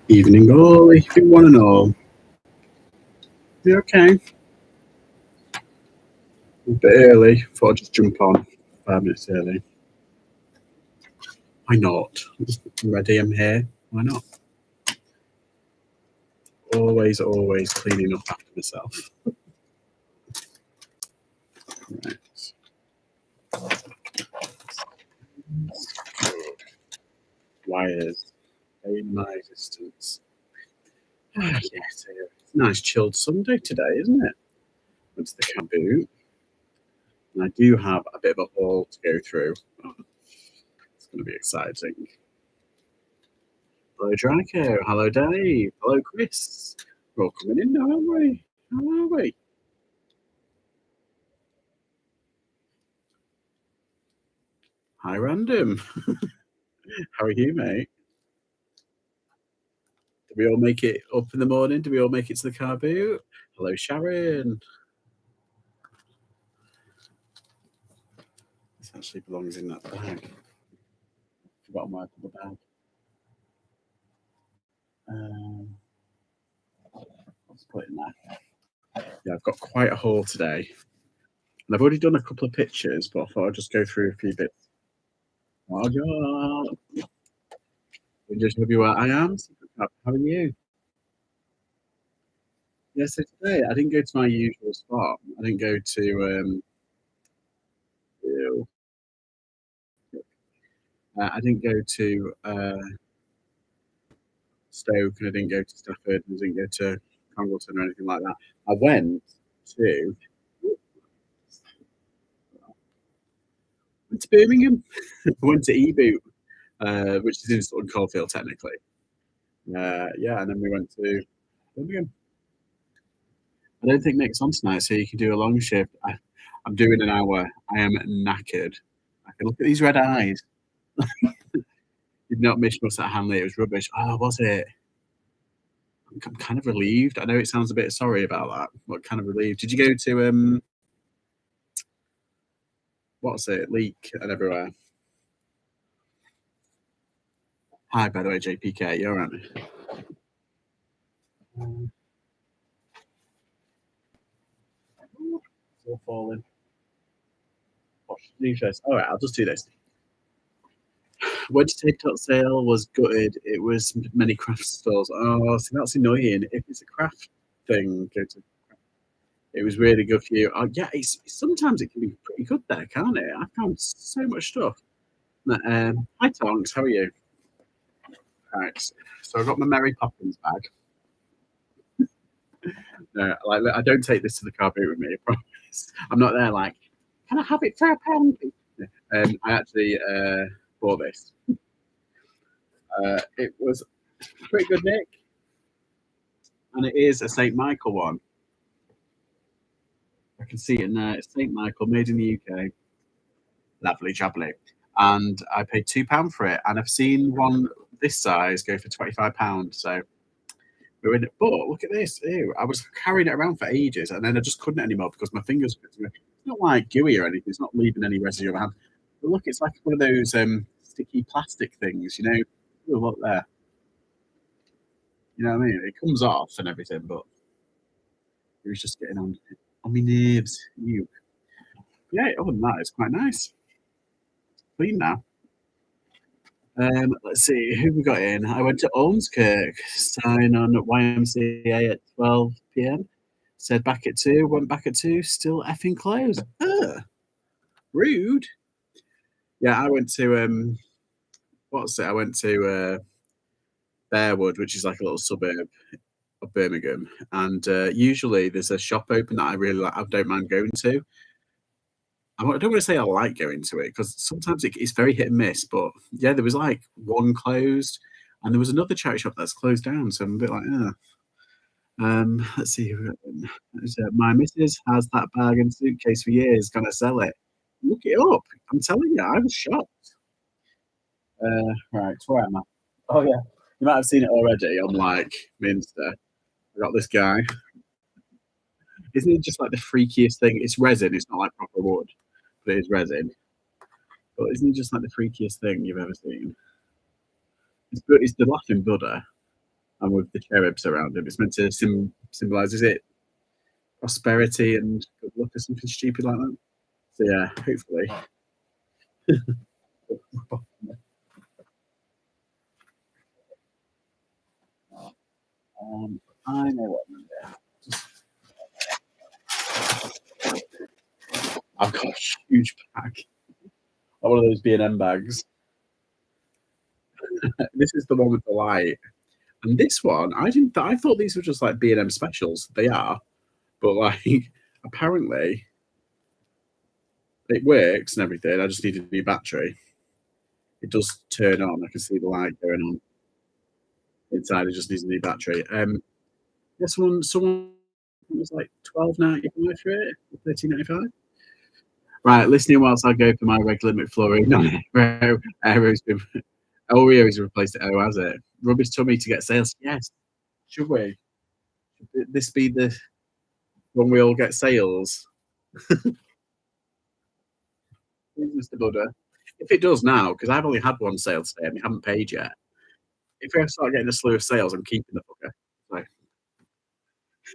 Evening all, evening one and all. You okay? A bit early. Thought I'd just jump on 5 minutes early. Why not? I'm ready, I'm here. Why not? Always cleaning up after myself. Right. Wires. In my existence. Yes, it's a nice chilled Sunday today, isn't it? Went to the caboot. And I do have a bit of a haul to go through. It's going to be exciting. Hello, Draco. Hello, Dave. Hello, Chris. We're all coming in now, aren't we? How are we? Hi, Random. How are you, mate? Did we all make it up in the morning? Did we all make it to the car boot? Hello, Sharon. This actually belongs in that bag. Forgotten where I put the bag. Let's put it in there. Yeah, I've got quite a haul today. And I've already done a couple of pictures, but I thought I'd just go through a few bits. Oh, yeah. Just show you where I am. How are you? Yeah, so today I didn't go to my usual spot. I didn't go to ew. I didn't go to Stoke, and I didn't go to Stafford, and I didn't go to Congleton or anything like that. I to went to Birmingham. I went to E-Boot, which is in Sutton Coldfield technically. Yeah, and then we went to Birmingham. I don't think Nick's on tonight, so you can do a long shift. I'm doing an hour. I am knackered. I can look at these red eyes. Did not miss us at Hanley. It was rubbish. Oh, was it? I'm kind of relieved. I know it sounds a bit sorry about that, but kind of relieved. Did you go to what's it? Leak and everywhere. Hi, by the way, JPK. You're right. It's all falling. All right, I'll just do this. Wedge TikTok sale was gutted. It was many craft stores. Oh, see, that's annoying. If it's a craft thing, go to. It was really good for you. Oh, yeah, sometimes it can be pretty good there, can't it? I found so much stuff. Hi, Tonks. How are you? Right. So I got my Mary Poppins bag. No, like I don't take this to the car boot with me. I promise. I'm not there like, can I have it for £1? I actually bought this. It was pretty good, Nick, and it is a St Michael one. I can see it in there. It's St Michael, made in the UK. Lovely jubbly. And I paid £2 for it, and I've seen one this size go for £25. So we're in it. But look at this. Ew, I was carrying it around for ages, and then I just couldn't anymore because my fingers. It's not like gooey or anything. It's not leaving any residue on my hand. But look, it's like one of those sticky plastic things. You know, look there. You know what I mean? It comes off and everything, but it was just getting on my nerves. You. Yeah, other than that, it's quite nice. Clean now. Let's see who we got in. I went to Ormskirk, sign on YMCA at 12 p.m. Said back at 2, went back at 2, still effing closed. Rude. Yeah, I went to what's it? I went to Bearwood, which is like a little suburb of Birmingham, and usually there's a shop open that I really like. I don't mind going to. I don't want to say I like going to it because sometimes it's very hit and miss. But yeah, there was like one closed, and there was another charity shop that's closed down. So I'm a bit like, let's see. My missus has that bag and suitcase for years. Gonna sell it. Look it up. I'm telling you, I was shocked. Right, where am I? Oh yeah, you might have seen it already on like Minster. I got this guy. Isn't it just like the freakiest thing? It's resin. It's not like proper wood, but it is resin. But isn't it just like the freakiest thing you've ever seen? It's the laughing Buddha. and with the cherubs around him. It's meant to symbolize, is it prosperity and good luck or something stupid like that? So yeah, hopefully. I know what I'm gonna do. I've got a huge bag. One of those B&M bags. This is the one with the light. And this one, I didn't. I thought these were just like B&M specials. They are, but like apparently it works and everything. I just need a new battery. It does turn on. I can see the light going on inside. It just needs a new battery. Yeah, someone was like 12.95 for it, 13.95. Right, listening whilst I go for my regular McFlurry. No, Aero's been. Oreo's replaced it. Oh, has it? Rubbish tummy to get sales. Yes. Should we? Should this be the when we all get sales? Mr. Buddha. If it does now, because I've only had one sale today and we haven't paid yet. If I start getting a slew of sales, I'm keeping the fucker.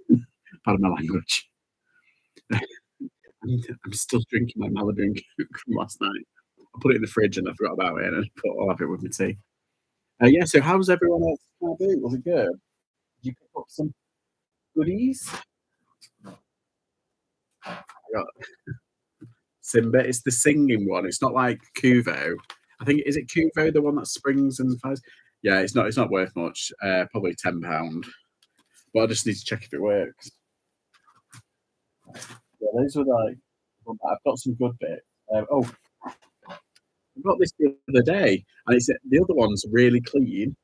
So, pardon my language. I'm still drinking my Malibu from last night. I put it in the fridge and I forgot about it, and I thought I'll have it with my tea. Yeah, so how was everyone else? Was it good? Did you pick up some goodies? I got Simba. It's the singing one. It's not like Kuvo. I think is it Kuvo, the one that springs and fires? Yeah, it's not. It's not worth much. Probably £10. But I just need to check if it works. Yeah, those are like. I've got some good bits. I got this the other day, and it's the other one's really clean.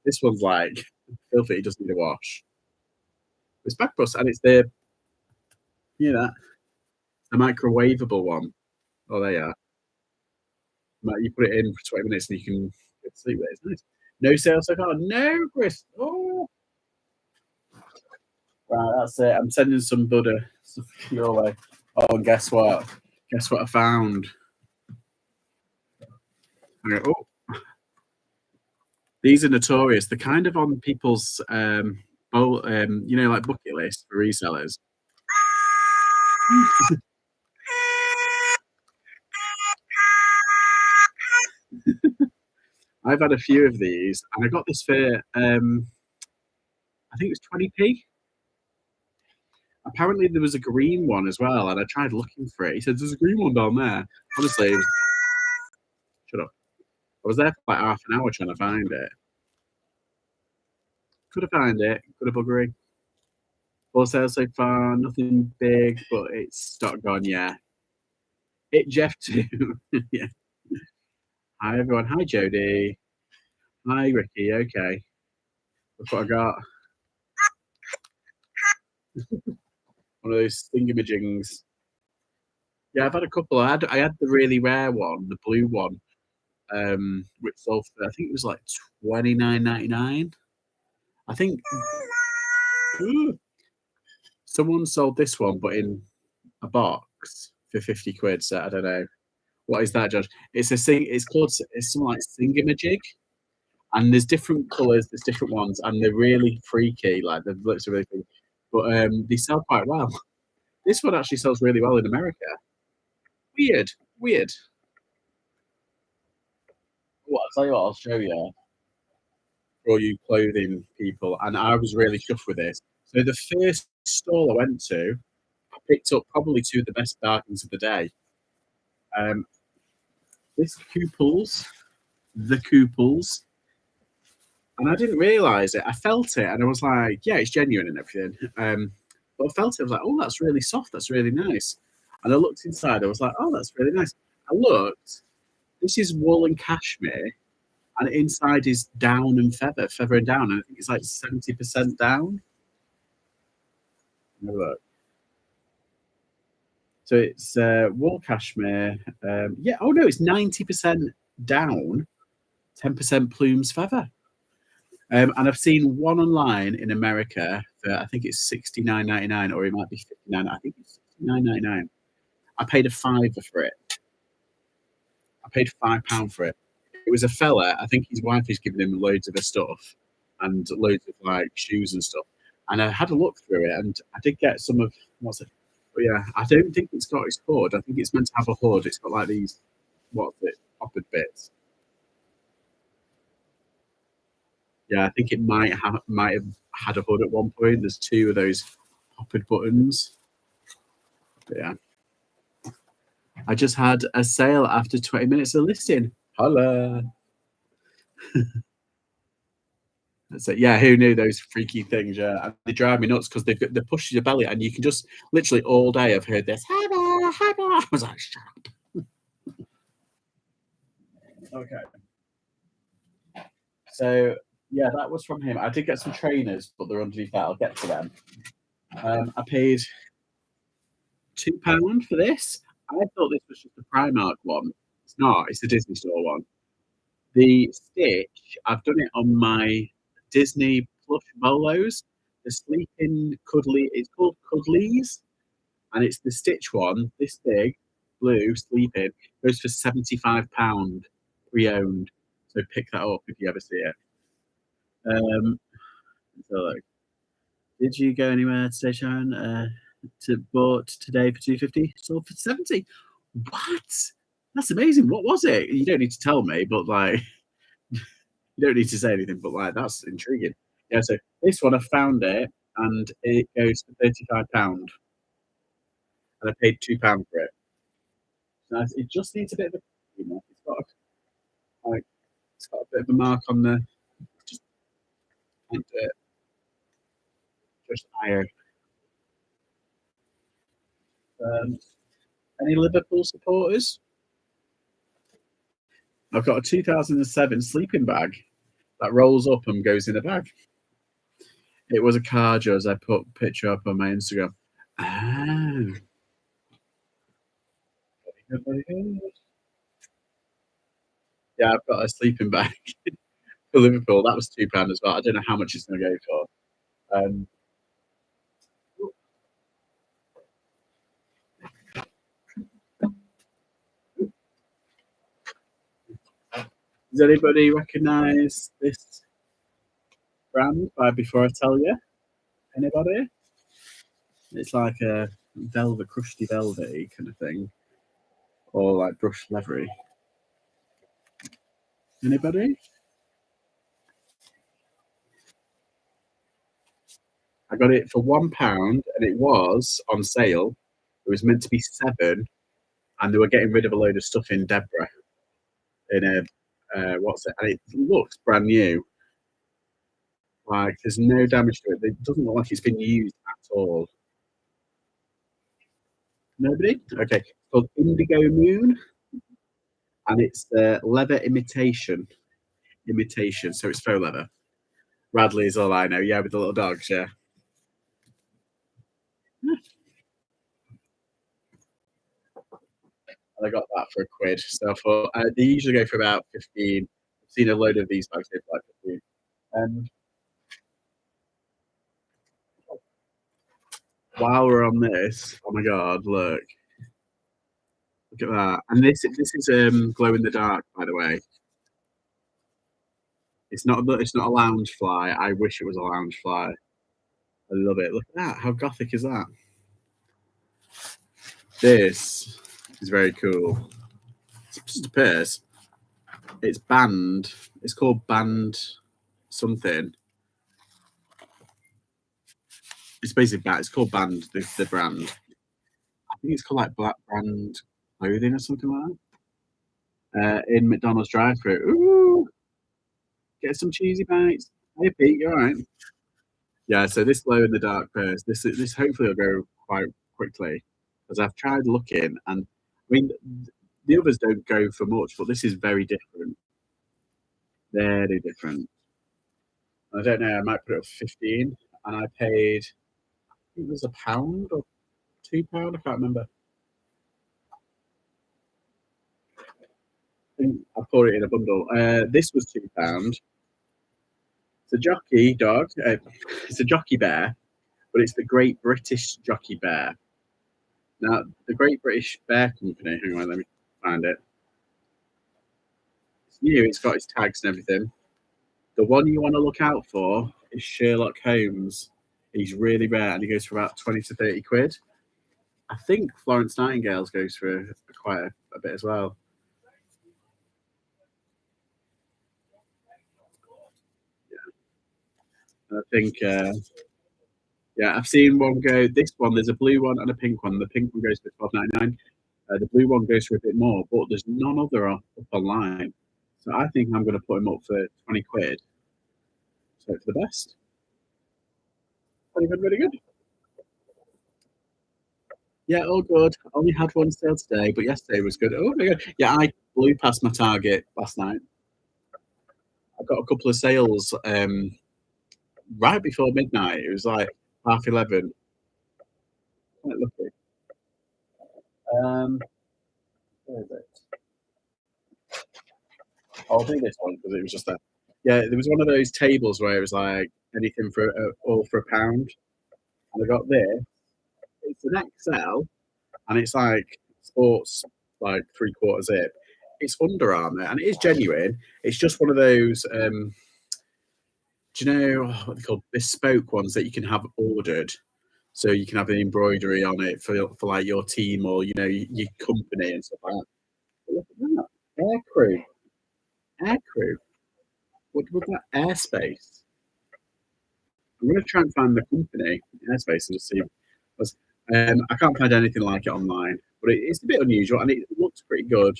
This one's like filthy. It doesn't need a wash. It's backbust, and it's the microwavable one. Oh, there you are. You put it in for 20 minutes and you can sleep with it. It's nice. No sales so far. No, Chris. Oh, right, that's it. I'm sending some Buddha your way. Oh, and guess what? Guess what I found? Oh, these are notorious. They're kind of on people's like bucket list for resellers. I've had a few of these, and I got this for I think it was 20p. Apparently there was a green one as well, and I tried looking for it. He said there's a green one down there. Honestly, shut up. I was there for like half an hour trying to find it. Could have found it. Could have buggery. Full sales so far, nothing big, but it's stock gone. Yeah. It Jeff too. Yeah. Hi everyone. Hi Jody. Hi Ricky. Okay. That's what I got. One of those thingamajings. Yeah, I've had a couple. I had the really rare one, the blue one, which sold for I think it was like £29.99. I think someone sold this one, but in a box for 50 quid. So I don't know what is that, Josh. It's a sing. It's called. It's something like Singamajig, and there's different colours. There's different ones, and they're really freaky. Like the looks are really freaky, but they sell quite well. This one actually sells really well in America. Weird, weird. What? I'll tell you what. I'll show you. For all you clothing people, and I was really chuffed with this. So the first stall I went to, I picked up probably two of the best bargains of the day. This the Couples, and I didn't realise it. I felt it, and I was like, "Yeah, it's genuine and everything." But I felt it. I was like, "Oh, that's really soft. That's really nice." And I looked inside. I was like, "Oh, that's really nice." I looked. This is wool and cashmere, and inside is down and feather and down, and I think it's like 70% down. Have a look. So it's wool cashmere. Yeah. Oh no, it's 90% down, 10% plumes feather. And I've seen one online in America for I think it's $69.99, or it might be 59. I think it's $69.99. I paid a fiver for it. I paid £5 for it. It was a fella. I think his wife is giving him loads of her stuff, and loads of like shoes and stuff. And I had a look through it, and I did get some of what's it? But yeah, I don't think it's got its hood. I think it's meant to have a hood. It's got like these what's it? Offered bits. Yeah, I think it might have had a hood at one point. There's two of those hoppered buttons. But yeah, I just had a sale after 20 minutes of listing. Holla. That's it. Yeah, who knew those freaky things? Yeah, and they drive me nuts because they push your belly, and you can just literally all day. I've heard this. Hannah, Hannah. I was like, shut up. Okay, so yeah, that was from him. I did get some trainers, but they're underneath that. I'll get to them. I paid £2 for this. I thought this was just a Primark one. It's not. It's a Disney Store one. The stitch, I've done it on my Disney plush bolos. The sleeping cuddly. It's called Cuddlies, and it's the Stitch one. This big, blue sleeping goes for £75 pre-owned. So pick that up if you ever see it. Um, so like, did you go anywhere today, Sharon? To bought today for 250, sold for 70. What? That's amazing. What was it? You don't need to tell me, but like you don't need to say anything, but like that's intriguing. Yeah, so this one I found it and it goes for £35 and I paid £2 for it. So it just needs a bit of a it's got like it's got a bit of a mark on the just and just iron. Um, any Liverpool supporters? I've got a 2007 sleeping bag that rolls up and goes in a bag. It was a card, as I put a picture up on my Instagram. Ah, very good, very good. Yeah, I've got a sleeping bag for Liverpool. That was £2 as well. I don't know how much it's going to go for. Does anybody recognise this brand by Before I Tell You? Anybody? It's like a velvet, crusty velvety kind of thing, or like brushed leathery. Anybody? I got it for £1, and it was on sale. It was meant to be 7, and they were getting rid of a load of stuff in Deborah. In a what's it? And it looks brand new. Like there's no damage to it. It doesn't look like it's been used at all. Nobody? Okay. It's called Indigo Moon, and it's leather imitation. Imitation. So it's faux leather. Radley is all I know. Yeah, with the little dogs. Yeah. And I got that for £1. So I thought they usually go for about 15. I've seen a load of these bags go for like 15. And while we're on this, oh my god, look at that. And this is glow in the dark, by the way. It's not a lounge fly. I wish it was a lounge fly. I love it. Look at that. How gothic is that? This is very cool. It's just a purse. It's banned. It's called banned something. It's basically banned. It's called banned. The brand. I think it's called like Black Brand Clothing or something like that. In McDonald's drive-thru. Ooh, get some cheesy bites. Hey Pete, you all right? Yeah. So this glow in the dark purse. This hopefully will go quite quickly because I've tried looking, and I mean the others don't go for much, but this is very different. Very different. I don't know. I might put it up 15, and I paid. I think it was £1 or £2. I can't remember. I think I bought it in a bundle. This was £2. It's a jockey dog. It's a jockey bear, but it's the Great British Jockey Bear. Now, the Great British Bear Company. Hang on, let me find it. It's new. It's got its tags and everything. The one you want to look out for is Sherlock Holmes. He's really rare and he goes for about 20 to 30 quid. I think Florence Nightingale's goes for quite a bit as well. I think, yeah, I've seen one go. This one, there's a blue one and a pink one. The pink one goes for 12.99. The blue one goes for a bit more, but there's none other up online. So I think I'm going to put him up for 20 quid. So for the best. Pretty good, really good. Yeah, all good. Only had one sale today, but yesterday was good. Oh my god. Yeah, I blew past my target last night. I got a couple of sales right before midnight. It was like 11:30. Quite lucky. Um, where is it? I'll do this one because it was just that. Yeah, there was one of those tables where it was like anything for all for £1, and I got this. It's an XL, and it's like sports, like 3/4 zip. It's Under Armour, and it is genuine. It's just one of those. Do you know what they call bespoke ones that you can have ordered? So you can have an embroidery on it for like your team or your company and stuff like that. But look at that, air crew. What with that airspace? I'm going to try and find the company airspace and just see. I can't find anything like it online, but it's a bit unusual and it looks pretty good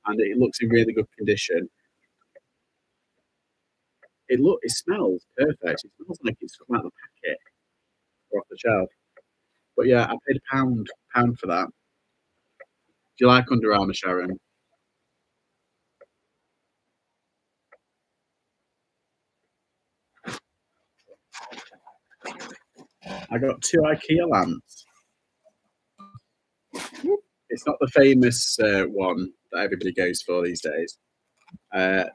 and it looks in really good condition. It smells perfect. It smells like it's come out of the packet or off the shelf. But yeah, I paid a pound for that. Do you like Under Armour, Sharon? I got two IKEA lamps. It's not the famous one that everybody goes for these days.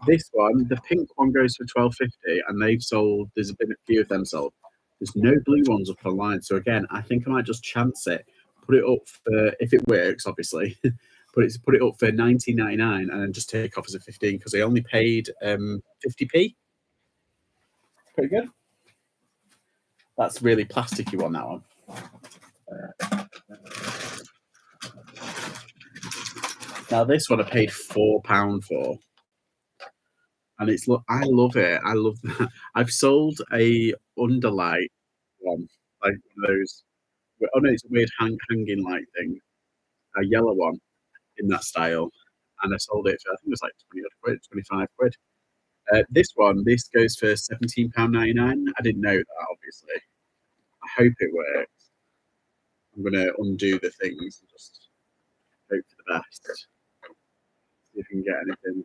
This one, the pink one, goes for 12.50, and they've sold. There's been a few of them sold. There's no blue ones up online, so again, I think I might just chance it. Put it up for if it works, obviously. Put it up for 19.99, and then just take off as a 15 because they only paid 50p. Pretty good. That's really plasticky one. That one. Now this one I paid £4 for, and it's look. I love it. I love that. I've sold a underlight one, like one of those. Oh no, it's a weird hanging light thing, a yellow one in that style, and I sold it for I think it was like 20 odd quid, 25 quid. This goes for £17.99. I didn't know that obviously. I hope it works. I'm gonna undo the things and just hope for the best. See if we can get anything,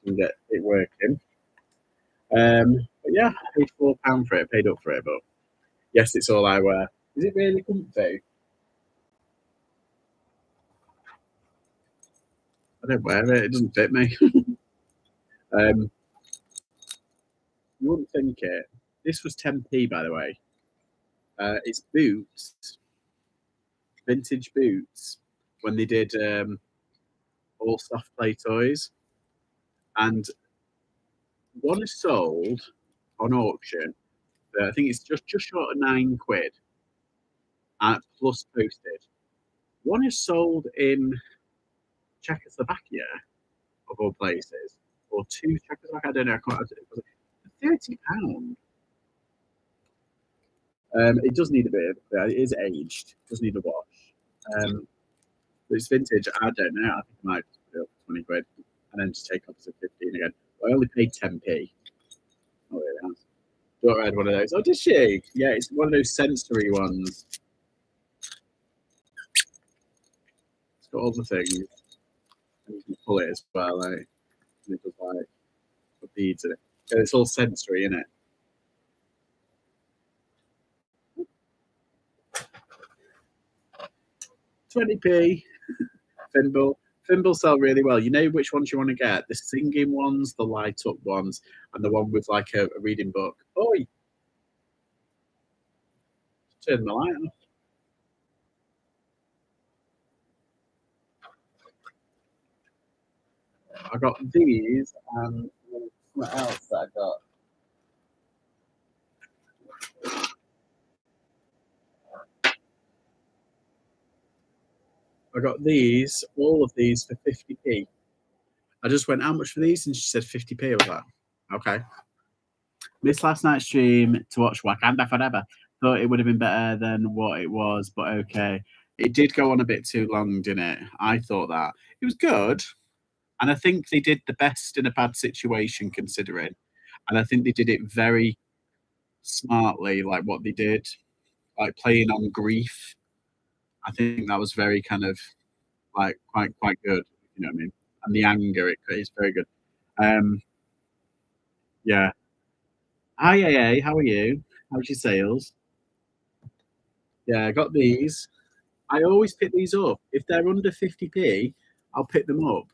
and get it working. But yeah, I paid £4 for it. Paid up for it, but yes, it's all I wear. Is it really comfy? I don't wear it. It doesn't fit me. um, you wouldn't think it. This was 10p, by the way. It's boots, vintage boots, when they did all soft play toys, and one is sold on auction. I think it's just short of £9 plus postage. One is sold in Czechoslovakia, of all places, or two Czechoslovakia. I don't know. I can't, it was £30. It does need a bit of. It is aged. It does need a wash. But it's vintage. I don't know. I think I might just put it up for 20 quid and then just take off to 15 again. I only paid 10p. Oh, really nice. Daughter had one of those. Oh, did she? Yeah, it's one of those sensory ones. It's got all the things. And you can pull it as well. Like, and it does like the beads in it. And it's all sensory, isn't it? 20p. Thimble. Thimbles sell really well. You know which ones you want to get? The singing ones, the light up ones, and the one with like a reading book. Oh, turn the light off. I got these and What else that I got? I got these, all of these for 50p. I just went, how much for these? And she said 50p. I was like, okay. Missed last night's stream to watch Wakanda Forever. Thought it would have been better than what it was, but okay. It did go on a bit too long, didn't it? I thought that. It was good. And I think they did the best in a bad situation considering. And I think they did it very smartly, like what they did, like playing on grief. I think that was very kind of like quite good. You know what I mean? And the anger, it's very good. Yeah. Hi, AA. How are you? How's your sales? Yeah, I got these. I always pick these up. If they're under 50p, I'll pick them up.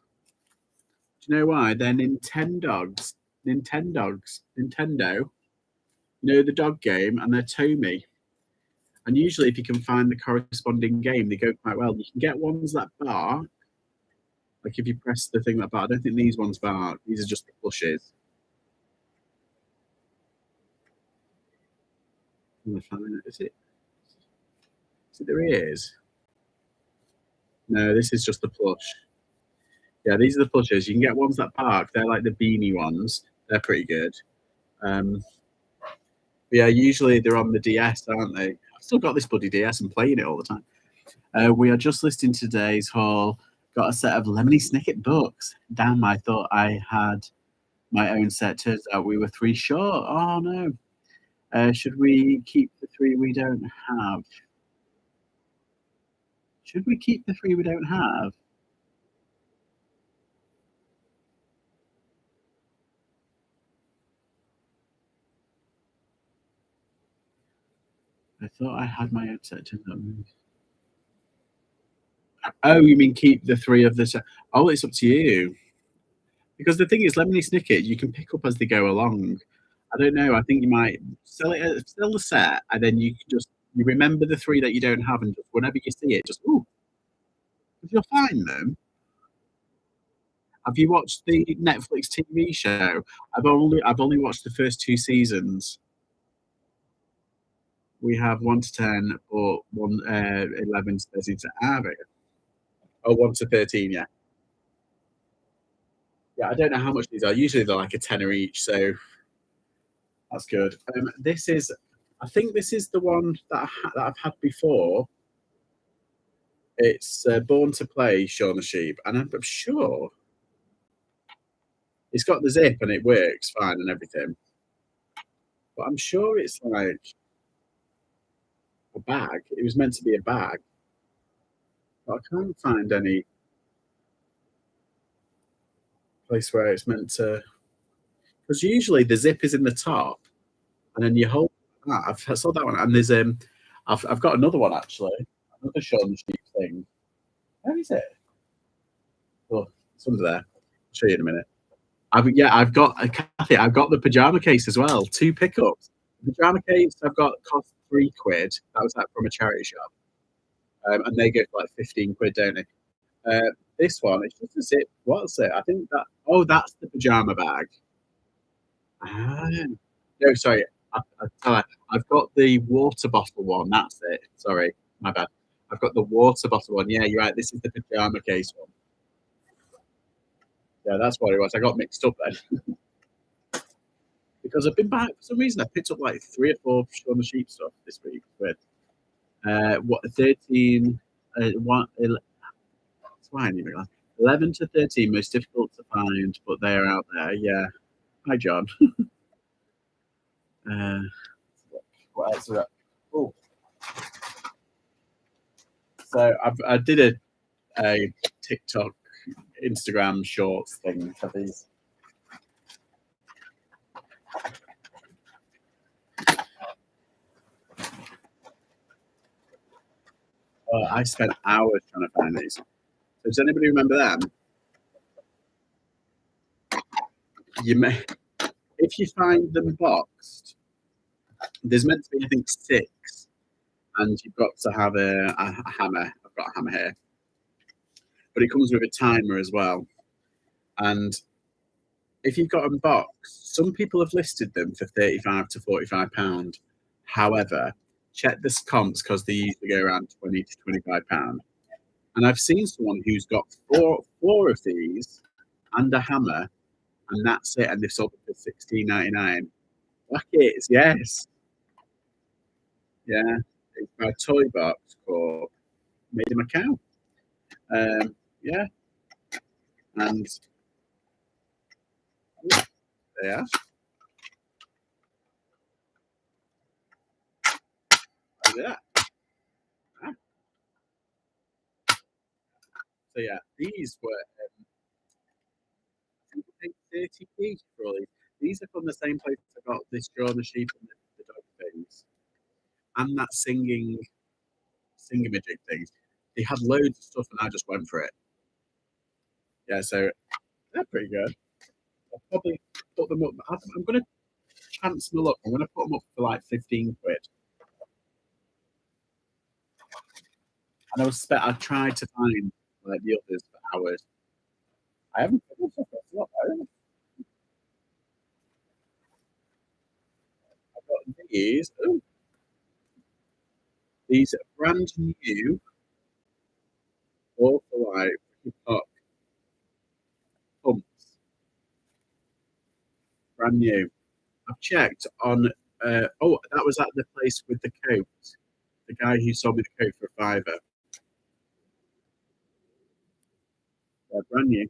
Do you know why? They're Nintendogs. Nintendo. You know the dog game, and they're Tomy. And usually, if you can find the corresponding game, they go quite well. You can get ones that bark. Like if you press the thing that bark. I don't think these ones bark. These are just the plushes. Is it? Is it their ears? No, this is just the plush. Yeah, these are the plushes. You can get ones that bark. They're like the beanie ones. They're pretty good. Yeah, usually they're on the DS, aren't they? I've still got this bloody DS and playing it all the time. We are just listing today's haul. Got a set of Lemony Snicket books. Damn, I thought I had my own set. Turns out we were 3 short. Oh no. Should we keep the 3 we don't have? Should we keep the 3 we don't have? I thought I had my own set. Oh, you mean keep the 3 of the set? Oh, it's up to you. Because the thing is, Lemony Snicket, you can pick up as they go along. I don't know. I think you might sell the set, and then you can just you remember the 3 that you don't have, and just whenever you see it, just ooh, if you'll find them. Have you watched the Netflix TV show? I've only watched the first 2 seasons. We have 1 to 10 or 11 to 13 to oh 1 to 13, yeah. Yeah, I don't know how much these are. Usually they're like a tenner each, so that's good. This is, I think this is the one that I've had before. It's Born to Play, Shaun the Sheep, and I'm sure it's got the zip and it works fine and everything. But I'm sure it's like a bag. It was meant to be a bag, but I can't find any place where it's meant to. Because usually the zip is in the top, and then you hold that. I saw that one, and there's I've got another one actually, another Shaun the Sheep thing. Where is it? Oh, it's under there. I'll show you in a minute. I've got Kathy. I've got the pajama case as well. 2 pickups. The pajama case I've got cost £3. That was like from a charity shop, and they go for like 15 quid, don't they? This one, it's just a zip. What's it? I think that. Oh, that's the pajama bag. Ah, no, sorry. I've got the water bottle one. That's it. Sorry, my bad. I've got the water bottle one. Yeah, you're right. This is the pajama case one. Yeah, that's what it was. I got mixed up then. Because I've been back for some reason. I picked up like 3 or 4 Shaun the Sheep stuff this week. With 13, one, that's why I need my glass. 11 to 13 most difficult to find, but they're out there. Yeah. Hi, John. What else we got? Oh, so I did a TikTok, Instagram Shorts thing for these. I spent hours trying to find these. So does anybody remember them? You may, if you find them boxed, there's meant to be I think 6, and you've got to have a hammer. I've got a hammer here, but it comes with a timer as well. And if you've got them boxed, some people have listed them for 35 to 45 pound. However, check the comps because they usually go around 20 to 25 pound. And I've seen someone who's got four of these and a hammer, and that's it, and they've sold it for 16.99. Buckets, yes, yeah. It's by Toy Box Corp. Made him a cow. Yeah, and yeah, yeah. Ah, so yeah, these were I think 30p for all these. These are from the same place I got this Draw the Sheep and the dog things, and that singamajig things. They had loads of stuff, and I just went for it. Yeah, so they're pretty good. I'll probably put them up. I'm going to chance my luck. I'm going to put them up for like 15 quid. And I tried to find like the others for hours. I haven't found stuff that's not there. I've got these. Oh, these are brand new, all for like hot pumps. Brand new. I've checked on. Oh, that was at the place with the coat. The guy who sold me the coat for a fiver. They're brand new.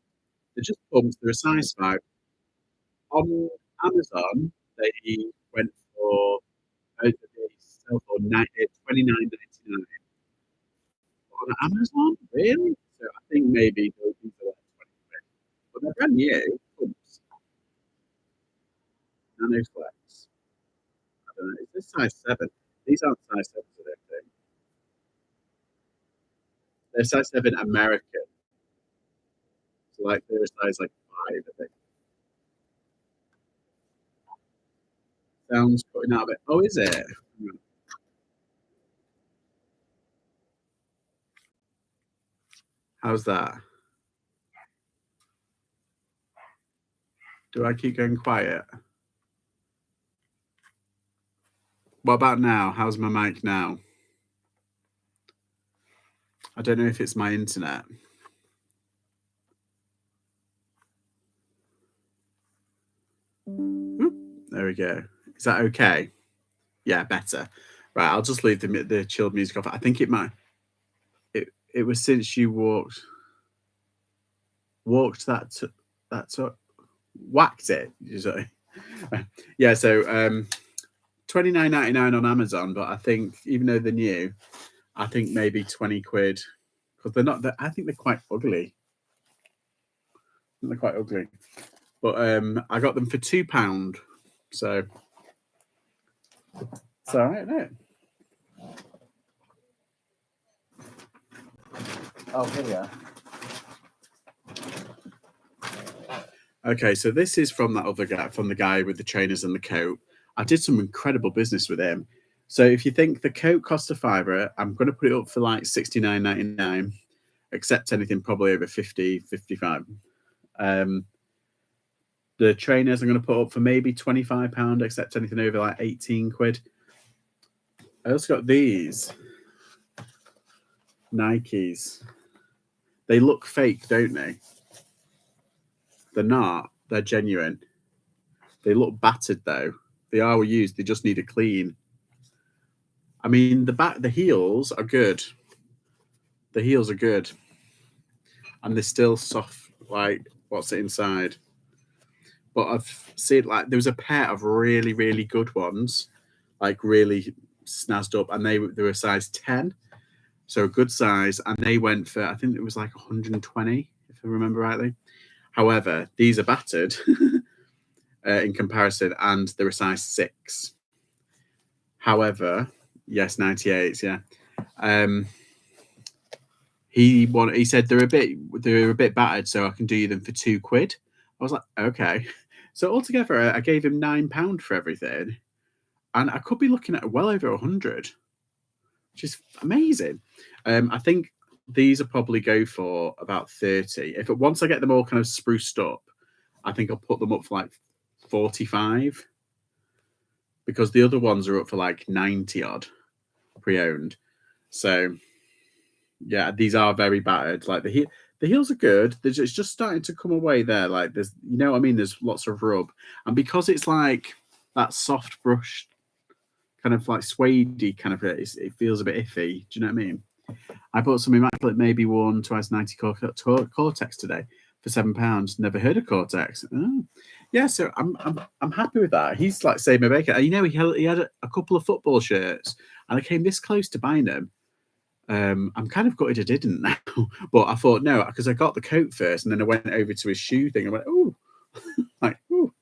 They're just pumps. They're a size five. On Amazon, they went for they sell for 29.99 on Amazon. Really? So I think maybe those things are like 20 quid, but they're brand new pumps. Nano Flex. I don't know. Is this size seven? These aren't size sevens, I don't think. They're size seven American. So like they're a size like five, I think. Sounds putting out a bit. Oh, is it? How's that? Do I keep going quiet? What about now? How's my mic now? I don't know if it's my internet. Oop, there we go. Is that okay? Yeah, better. Right, I'll just leave the chilled music off. I think it might. It was since you walked that whacked it. Yeah. So 29.99 on Amazon, but I think even though they're new, I think maybe 20 quid because they're not. I think they're quite ugly. They're quite ugly, but I got them for £2, so it's all right, isn't it? Oh, here we are. Okay, so this is from that other guy, from the guy with the trainers and the coat. I did some incredible business with him. So if you think the coat cost a fiver, I'm going to put it up for like 69.99, except anything probably over 50, 55. The trainers I'm going to put up for maybe £25, except anything over like 18 quid. I also got these Nikes. They look fake, don't they? They're not. They're genuine. They look battered though. They are used. They just need a clean. I mean, the heels are good. The heels are good, and they're still soft. Like what's it inside? But I've seen like there was a pair of really really good ones, like really snazzed up, and they were a size 10, so a good size, and they went for I think it was like 120 if I remember rightly. However, these are battered in comparison, and they're a size 6. However, yes, 98s, yeah. Um, he said they're a bit battered, so I can do them for 2 quid. I was like, okay. So altogether, I gave him £9 for everything, and I could be looking at well over 100, which is amazing. I think these will probably go for about 30. If once I get them all kind of spruced up, I think I'll put them up for like 45 because the other ones are up for like 90 odd pre-owned. So yeah, these are very battered. Like the heels are good. It's just starting to come away there. Like there's, you know what I mean? There's lots of rub. And because it's like that soft brush, kind of like suede kind of, it feels a bit iffy. Do you know what I mean? I bought some Immaculate Maybe Worn Twice 90 Cortex today for £7. Never heard of Cortex. Oh. Yeah, so I'm happy with that. He's like saved my bacon. And, you know, he had a couple of football shirts, and I came this close to buying them. I'm kind of gutted I didn't now, but I thought no, because I got the coat first, and then I went over to his shoe thing. I went, oh, like, ooh.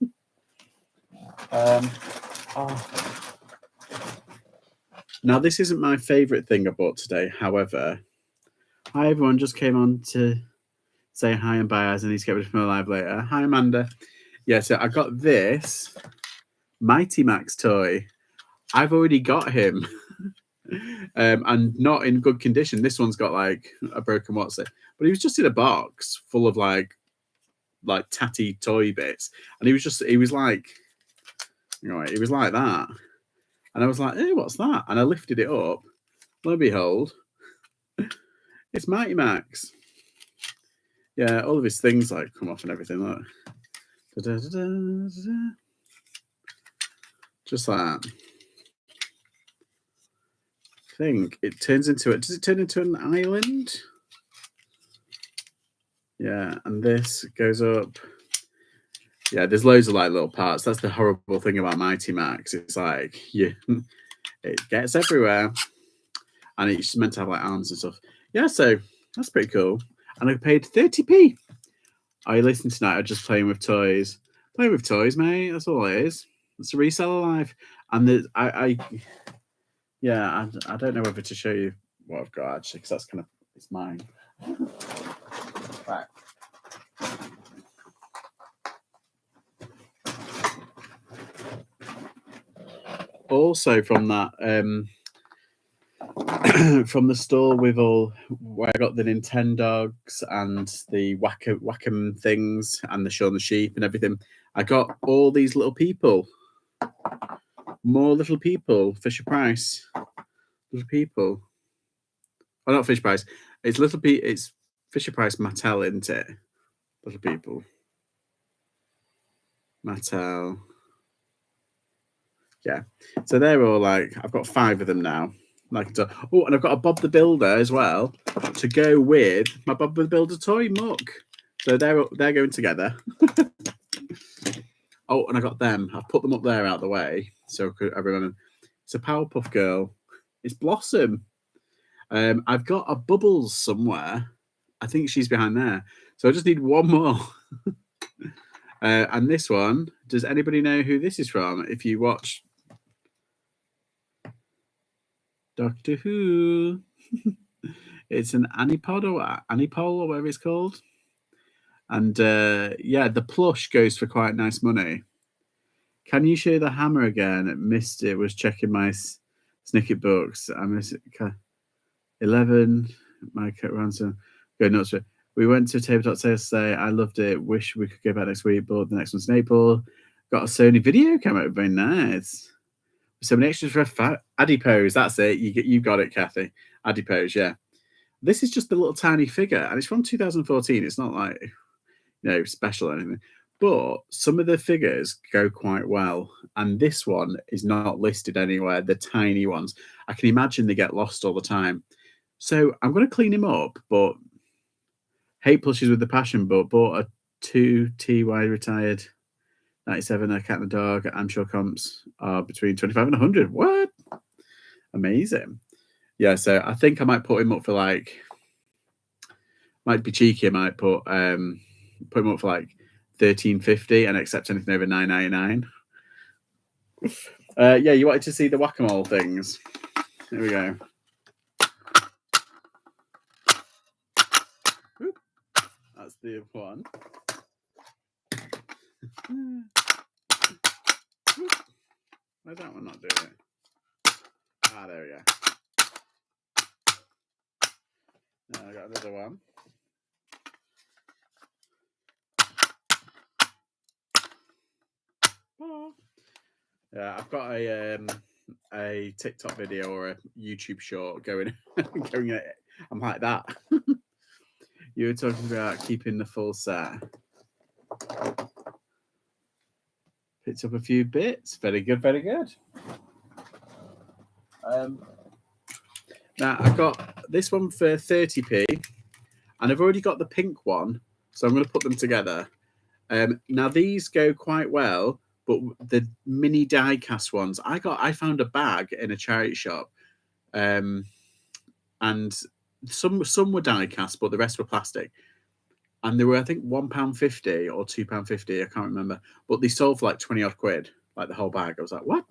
Now this isn't my favourite thing I bought today. However, hi everyone, just came on to say hi and bye as I need to get ready for my live later. Hi Amanda. Yeah, so I got this Mighty Max toy. I've already got him. And not in good condition. This one's got like a broken but he was just in a box full of like tatty toy bits, and he was like, you know, it was like that, and I was like, hey, what's that? And I lifted it up. Lo and behold, it's Mighty Max. Yeah, all of his things like come off and everything. Look, just that. I think it turns into it. Does it turn into an island? Yeah, and this goes up. Yeah, there's loads of like little parts. That's the horrible thing about Mighty Max. It's like it gets everywhere, and it's meant to have like arms and stuff. Yeah, so that's pretty cool. And I paid 30p. Are you listening tonight? Or just playing with toys? Playing with toys, mate. That's all it is. It's a reseller life. And I don't know whether to show you what I've got actually, because that's kind of, it's mine. Right. Also from that, from the store with all where I got the Nintendogs and the Whack-'em things and the Shaun the Sheep and everything, I got all these little people. More little people. Fisher Price. Little people. Oh, not Fisher Price. It's it's Fisher Price Mattel, isn't it? Little people. Mattel. Yeah. So they're all like, I've got 5 of them now. Like, oh, and I've got a Bob the Builder as well to go with my Bob the Builder toy muck. So they're going together. Oh, and I got them. I've put them up there out of the way so I remember. It's a Powerpuff Girl. It's Blossom. I've got a Bubbles somewhere. I think she's behind there. So I just need one more. And this one, does anybody know who this is from? If you watch Doctor Who, it's an Anipod or Anipol or whatever it's called. And yeah, the plush goes for quite nice money. Can you show the hammer again? Missed it. Was checking my snicket books. I missed it. 11. My cat ransom. Go nuts. We went to tabletop sales today. I loved it. Wish we could go back next week, but the next one's in April. Got a Sony video camera. Very nice. So many extras for a adipose. That's it. You got it, Kathy. Adipose. Yeah. This is just a little tiny figure, and it's from 2014. It's not like, you know, special or anything. But some of the figures go quite well, and this one is not listed anywhere. The tiny ones, I can imagine they get lost all the time. So I'm going to clean him up. But hate plushes with the passion. But bought a 2 TY retired 97, a cat and a dog. I'm sure comps are between 25 and 100. What? Amazing. Yeah. So I think I might put him up for like. Might be cheeky. I might put him up for like $13.50 and accept anything over $9.99. Yeah, you wanted to see the whack-a-mole things. Here we go. Oop. That's the one. Why's that one not doing it? Ah, there we go. Now I got another one. Yeah, I've got a TikTok video or a YouTube short going. I'm like that. You were talking about keeping the full set. Picked up a few bits. Very good, very good. Now I got this one for 30p, and I've already got the pink one, so I'm going to put them together. Now these go quite well, but the mini die cast ones, I found a bag in a charity shop, and some were die cast, but the rest were plastic. And they were, I think, £1.50 or £2.50, I can't remember. But they sold for like 20 odd quid, like the whole bag. I was like, what?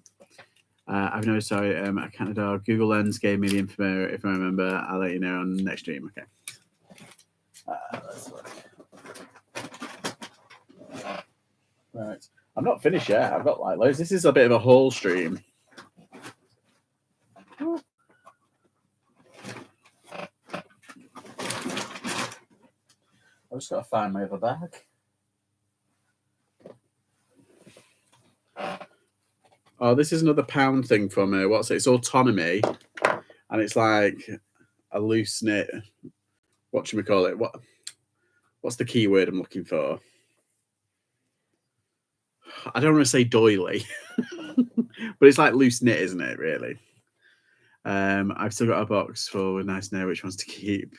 I've noticed, sorry, I can't know. Google Lens gave me the info. If I remember, I'll let you know on the next stream. Okay. Let's look. Right. I'm not finished yet. I've got like loads. This is a bit of a haul stream. I've just got to find my other bag. Oh, this is another pound thing from what's it? It's Autonomy, and it's like a loose knit. What should we call it? What's the key word I'm looking for? I don't want to say doily, but it's like loose knit, isn't it? Really. I've still got a box full with nice to know which ones to keep.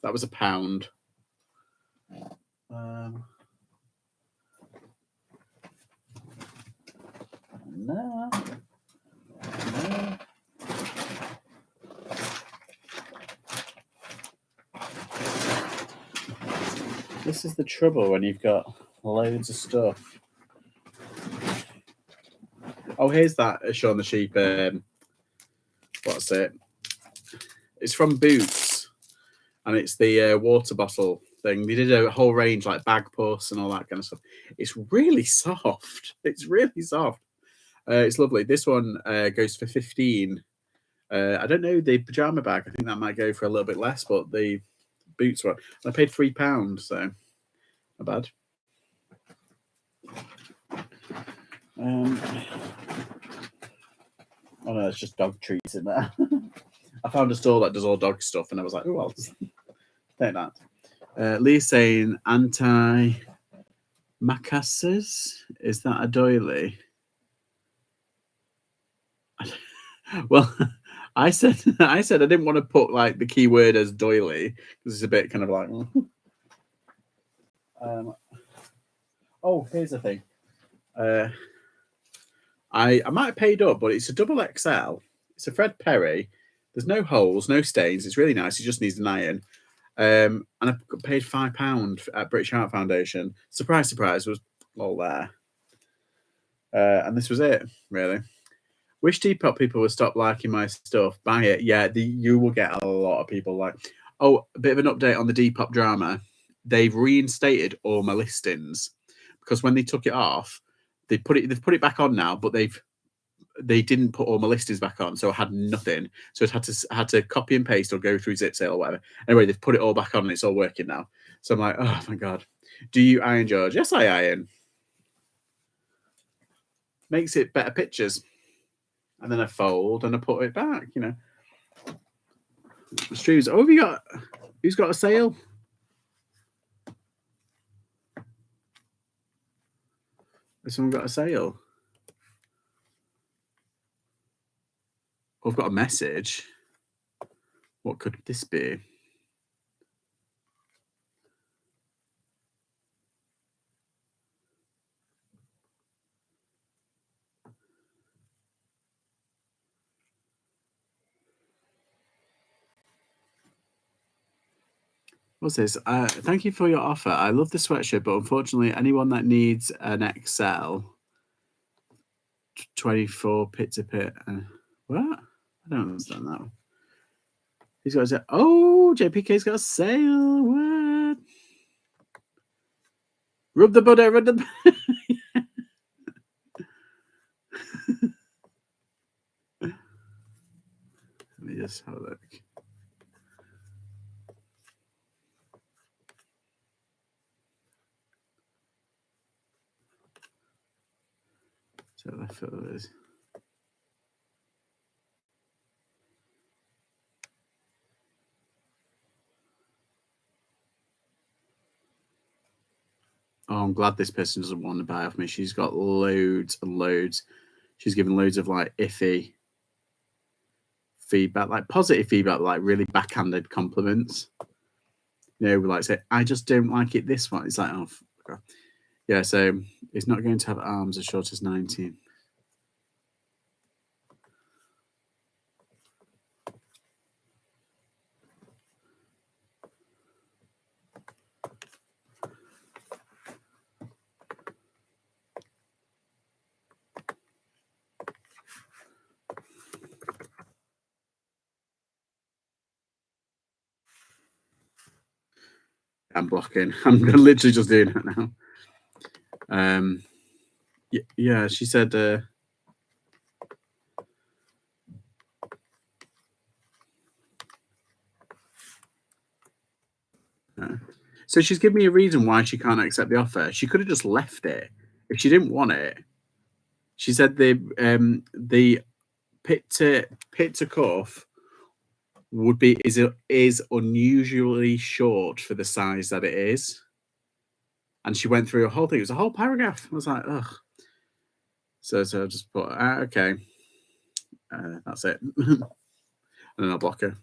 That was £1. No. This is the trouble when you've got loads of stuff. Oh, here's that Shaun the Sheep. What's it? It's from Boots, and it's the water bottle thing. They did a whole range like bag puss and all that kind of stuff. It's really soft. It's really soft. It's lovely. This one goes for 15. I don't know the pajama bag. I think that might go for a little bit less, but the Boots one, I paid £3, so not bad. Oh no, it's just dog treats in there. I found a store that does all dog stuff, and I was like, oh, I'll just take that. Lee's saying anti-macasses. Is that a doily? Well, I said I didn't want to put like the keyword as doily because it's a bit kind of like. Oh, here's the thing. I might have paid up, but it's a double XL. It's a Fred Perry. There's no holes, no stains. It's really nice. It just needs an iron. And I paid £5 at British Art Foundation. Surprise, surprise, was all there. And this was it, really. Wish Depop people would stop liking my stuff. Buy it. Yeah, you will get a lot of people like. Oh, a bit of an update on the Depop drama. They've reinstated all my listings because when they took it off, they've put it back on now, but they didn't put all my listings back on, so I had nothing. So I had to copy and paste or go through Zip Sale or whatever. Anyway, they've put it all back on and it's all working now. So I'm like, oh my god. Do you iron, George? Yes, I iron. Makes it better pictures. And then I fold and I put it back, you know. Streams. Oh, who's got a sale? Has someone got a sale? Oh, I've got a message. What could this be? What's this? Thank you for your offer. I love the sweatshirt, but unfortunately, anyone that needs an XL, 24 pit to pit. What? I don't understand that. He's got a sale. Oh, JPK's got a sale. What? Rub the butter, rub the. Let me just have a look. So left foot is. Oh, I'm glad this person doesn't want to buy off me. She's got loads and loads. She's given loads of like iffy feedback, like positive feedback, like really backhanded compliments. You know, like say, I just don't like it this one. It's like, oh, God. Yeah, so it's not going to have arms as short as 19. I'm blocking. I'm literally just doing it now. Yeah, she said. So she's given me a reason why she can't accept the offer. She could have just left it if she didn't want it. She said the pit to cuff would be is unusually short for the size that it is. And she went through a whole thing. It was a whole paragraph. I was like, ugh. So I just put, okay, that's it. And then I'll block her.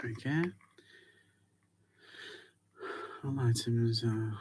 There we go. All items are.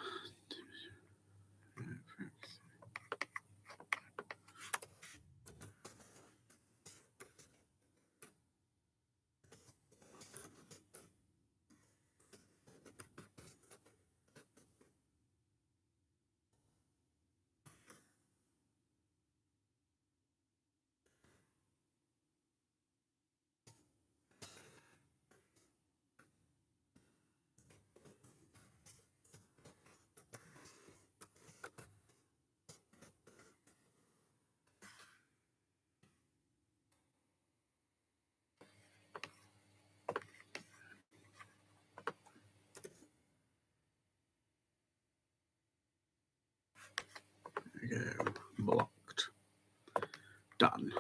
There we go. Blocked. Done.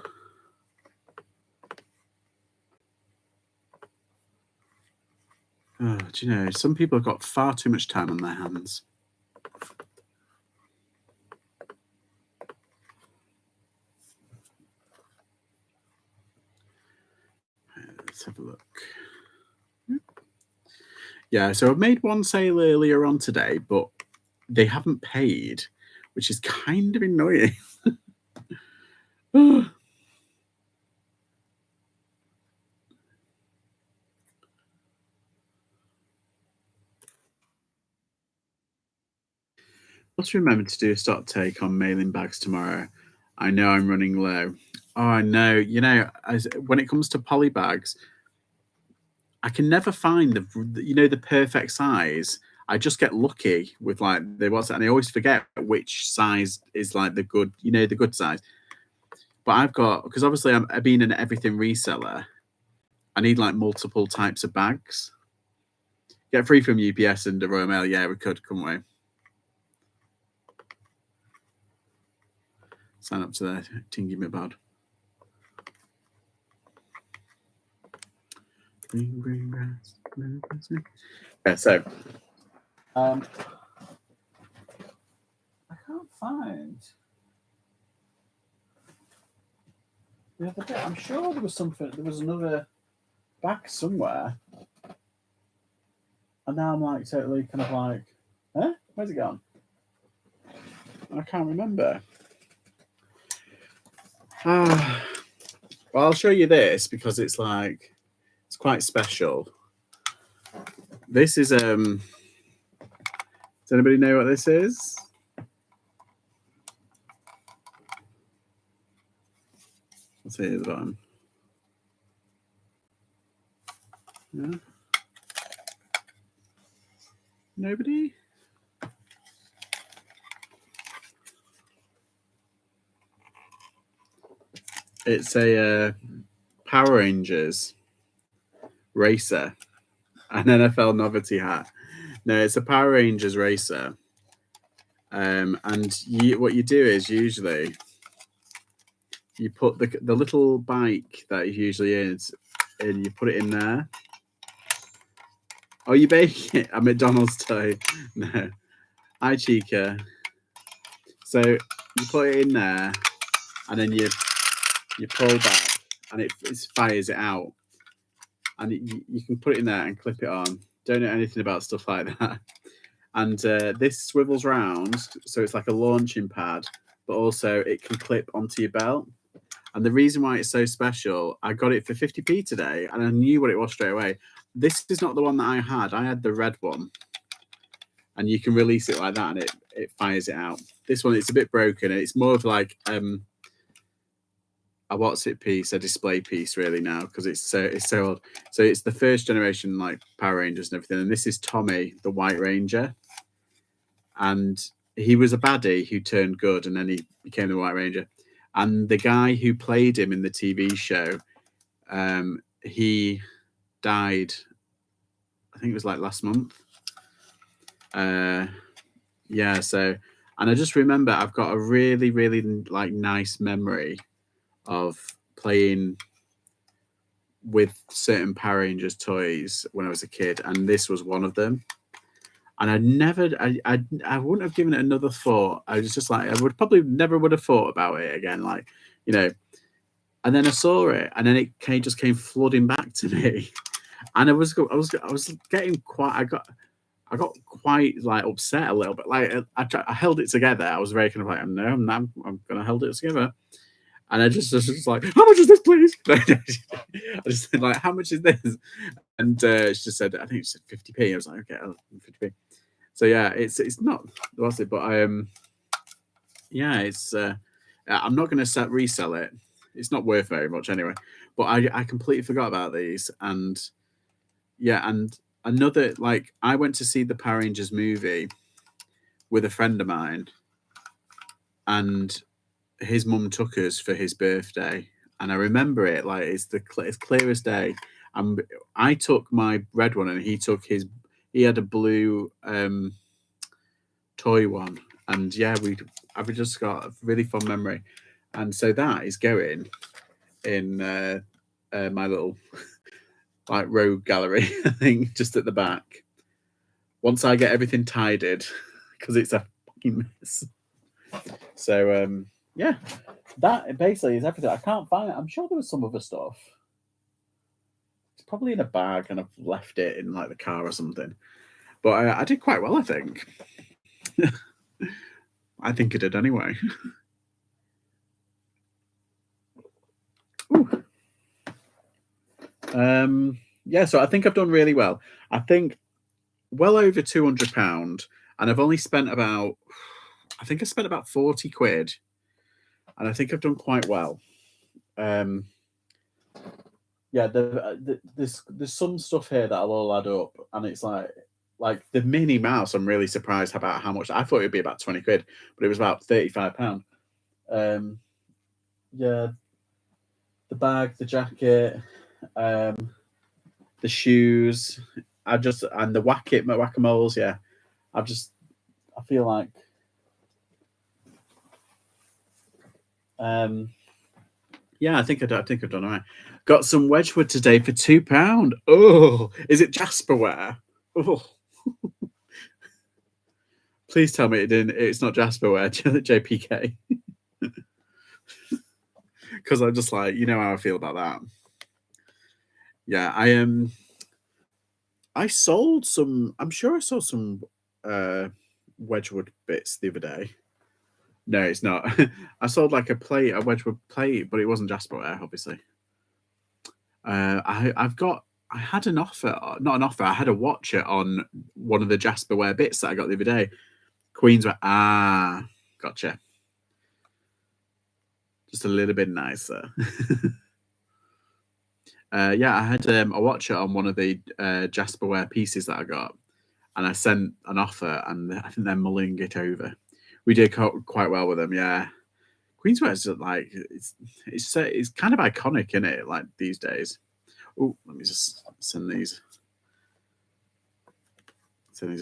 Oh, do you know, some people have got far too much time on their hands. Let's have a look. Yeah, so I made one sale earlier on today, but they haven't paid, which is kind of annoying. Let's remember to do a stock take on mailing bags tomorrow. I know I'm running low. Oh, I know. You know, when it comes to poly bags, I can never find the perfect size. I just get lucky with like and I always forget which size is like the good size. But I've got, because obviously I've been an everything reseller. I need like multiple types of bags. Get free from UPS and the Royal Mail. Yeah, we could, couldn't we? Sign up to the Tingy McBad. Green grass. Yeah, so I can't find the other bit. I'm sure there was something. There was another bag somewhere, and now I'm like totally kind of like, huh? Where's it gone? I can't remember. Well, I'll show you this because it's quite special. This is does anybody know what this is? Let's see at the bottom. Yeah. Nobody? It's a Power Rangers racer, an NFL novelty hat. No, it's a Power Rangers racer. And what you do is usually you put the little bike that it usually is, and you put it in there. Oh, you bake it? A McDonald's toy? No. Hi, Chica. So you put it in there, and then you pull back, and it fires it out, and you can put it in there and clip it on. Don't know anything about stuff like that. And this swivels round, so it's like a launching pad, but also it can clip onto your belt. And the reason why it's so special, I got it for 50p today, and I knew what it was straight away. This is not the one that I had. I had the red one, and you can release it like that, and it fires it out. This one, it's a bit broken. It's more of like a what's it piece, a display piece, really now, because it's so old. So it's the first generation like Power Rangers and everything. And this is Tommy, the White Ranger, and he was a baddie who turned good, and then he became the White Ranger. And the guy who played him in the TV show, he died, I think it was like last month. Yeah, so, and I just remember I've got a really, really like nice memory of playing with certain Power Rangers toys when I was a kid, and this was one of them. And I wouldn't have given it another thought. I was just like, I would probably never would have thought about it again. Like, you know, and then I saw it, and then it just came flooding back to me, and I was getting quite. I got quite like upset a little bit. Like I held it together. I was very kind of like, no, I'm gonna hold it together. And I just was like, how much is this, please? I just said, like, how much is this? And she just said, I think she said 50p. I was like, okay, 50p. So yeah, it's not, what's it? But yeah, it's I'm not going to resell it. It's not worth very much anyway. But I completely forgot about these. And yeah, and another, like, I went to see the Power Rangers movie with a friend of mine, and his mum took us for his birthday, and I remember it like it's clear as day. I took my red one, and he took his. He had a blue toy one, and yeah, I've just got a really fond memory, and so that is going in my little like rogue gallery. I think just at the back. Once I get everything tidied, because it's a fucking mess. So yeah. That basically is everything. I can't find it. I'm sure there was some other stuff. It's probably in a bag, and I've left it in like the car or something. But I did quite well, I think. I think I did anyway. Yeah, so I think I've done really well. I think well over £200, and I've only spent about, I think I spent about 40 quid, and I think I've done quite well. Yeah, there's some stuff here that'll all add up, and it's like the Minnie Mouse. I'm really surprised about how much. I thought it'd be about 20 quid, but it was about £35. Yeah, the bag, the jacket, the shoes. And the whack-a-moles. Yeah, I feel like yeah, I think I've done all right. Got some Wedgwood today for £2. Oh, is it Jasperware? Oh. Please tell me it's not Jasperware, JPK. Because I'm just like, you know how I feel about that. Yeah, I sold some. I'm sure I saw some Wedgwood bits the other day. No, it's not. I sold like a plate, a Wedgwood plate, but it wasn't Jasperware, obviously. I had an offer, not an offer. I had a watcher on one of the Jasperware bits that I got the other day. Queensware. Ah, gotcha. Just a little bit nicer. Yeah, I had a watcher on one of the Jasperware pieces that I got, and I sent an offer, and I think they're mulling it over. We did quite well with them, yeah. Queensware's like it's kind of iconic, isn't it? Like these days. Oh, let me just send these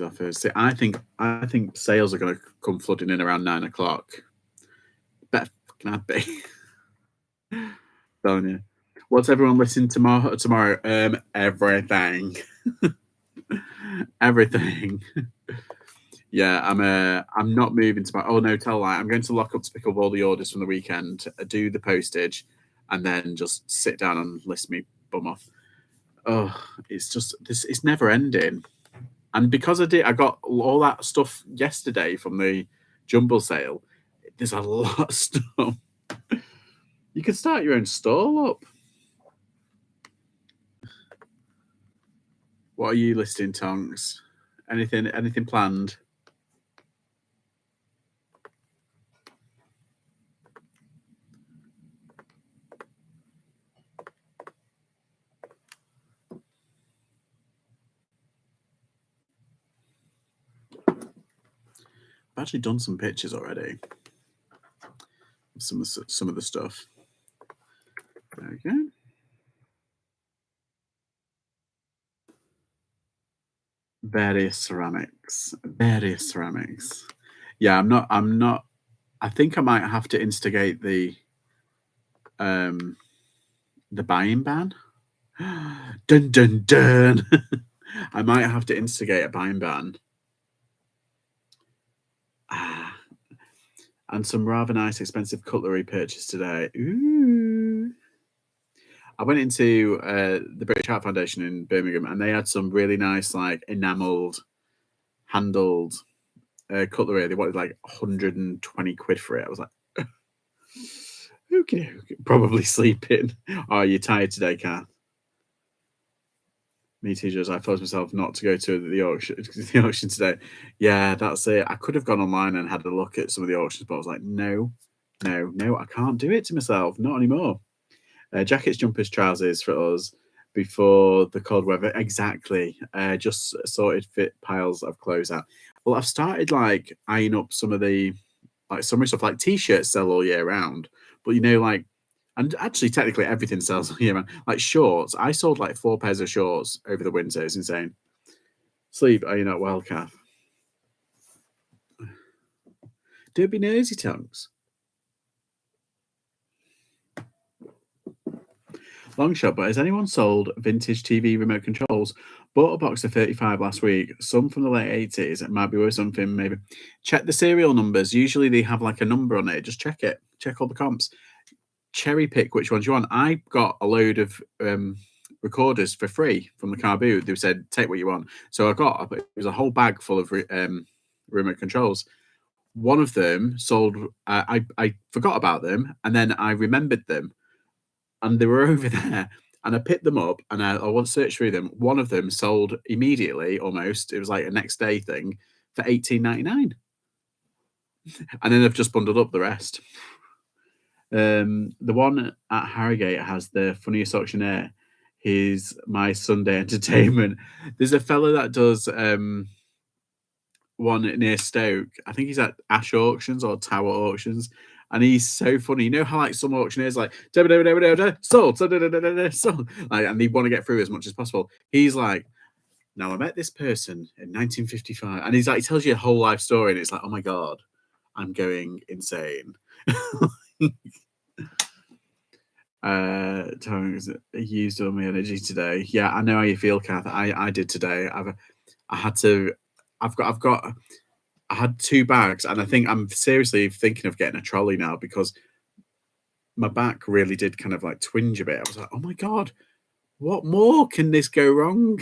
offers. See, I think sales are going to come flooding in around 9 o'clock. Better fucking have be. Telling you. What's everyone listening tomorrow? Everything. Everything. Yeah, I'm not moving tomorrow. Oh no, tell a lie. I'm going to lock up to pick up all the orders from the weekend, do the postage, and then just sit down and list me bum off. Oh, it's just this. It's never ending. And because I got all that stuff yesterday from the jumble sale. There's a lot of stuff. You could start your own stall up. What are you listing, Tonks? Anything planned? I've actually done some pictures already. Some of the stuff. There we go. Various ceramics. Various ceramics. Yeah, I'm not. I think I might have to instigate the buying ban. Dun dun dun. I might have to instigate a buying ban. Ah, and some rather nice expensive cutlery purchased today. Ooh. I went into the British Heart Foundation in Birmingham, and they had some really nice, like enamelled, handled cutlery. They wanted like 120 quid for it. I was like, okay, probably sleeping. Oh, you're tired today, Kath? Me too, Judge. I forced myself not to go to the auction today. Yeah, that's it. I could have gone online and had a look at some of the auctions, but I was like, no, no, no, I can't do it to myself. Not anymore. Jackets, jumpers, trousers for us before the cold weather. Exactly. Just sorted fit piles of clothes out. Well, I've started like eyeing up some of the like summer stuff. Like t-shirts sell all year round, but like, and actually technically everything sells all year round. Like shorts, I sold like 4 pairs of shorts over the winter. It's insane. Sleep, are you not well, Kath? Don't be nosy, tongues. Long shot, but has anyone sold vintage TV remote controls? Bought a box of 35 last week, some from the late 80s. It might be worth something, maybe. Check the serial numbers. Usually they have like a number on it. Just check it. Check all the comps. Cherry pick which ones you want. I got a load of recorders for free from the car boot. They said, take what you want. So it was a whole bag full of remote controls. One of them sold, I forgot about them, and then I remembered them, and they were over there, and I picked them up, and I want to search through them. One of them sold immediately, almost. It was like a next day thing for 18.99, and then they've just bundled up the rest. The one at Harrogate has the funniest auctioneer. He's my Sunday entertainment. There's a fella that does one near Stoke. I think he's at Ash Auctions or Tower Auctions. And he's so funny. You know how like some auctioneers like sold, sold, like, and they want to get through as much as possible. He's like, now I met this person in 1955, and he's like, he tells you a whole life story, and it's like, oh my god, I'm going insane. Tongues used all my energy today. Yeah, I know how you feel, Kath. I did today. I had 2 bags, and I think I'm seriously thinking of getting a trolley now because my back really did kind of like twinge a bit. I was like, oh my god, what more can this go wrong?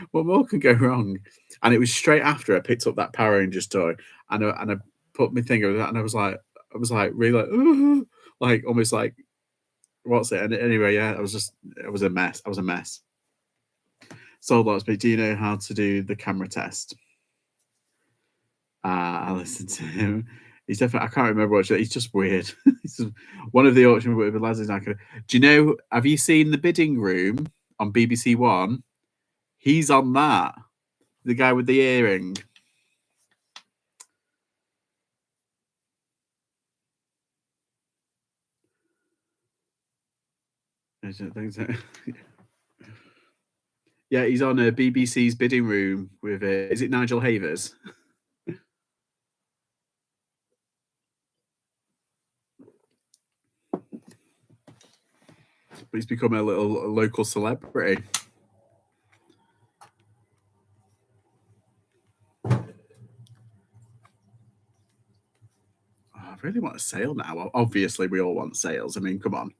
What more can go wrong? And it was straight after I picked up that Power Rangers toy, and I put my thing over that, and I was like really like almost like what's it? And anyway, yeah, it was a mess. I was a mess. So lots, but do you know how to do the camera test? I listened to him. He's definitely. I can't remember what. He's just weird. He's just, one of the auction with lads is like, do you know? Have you seen the bidding room on BBC One? He's on that. The guy with the earring. I don't think so. Yeah, he's on BBC's bidding room with. Is it Nigel Havers? But he's become a local celebrity. Oh, I really want a sale now. Obviously, we all want sales. I mean, come on.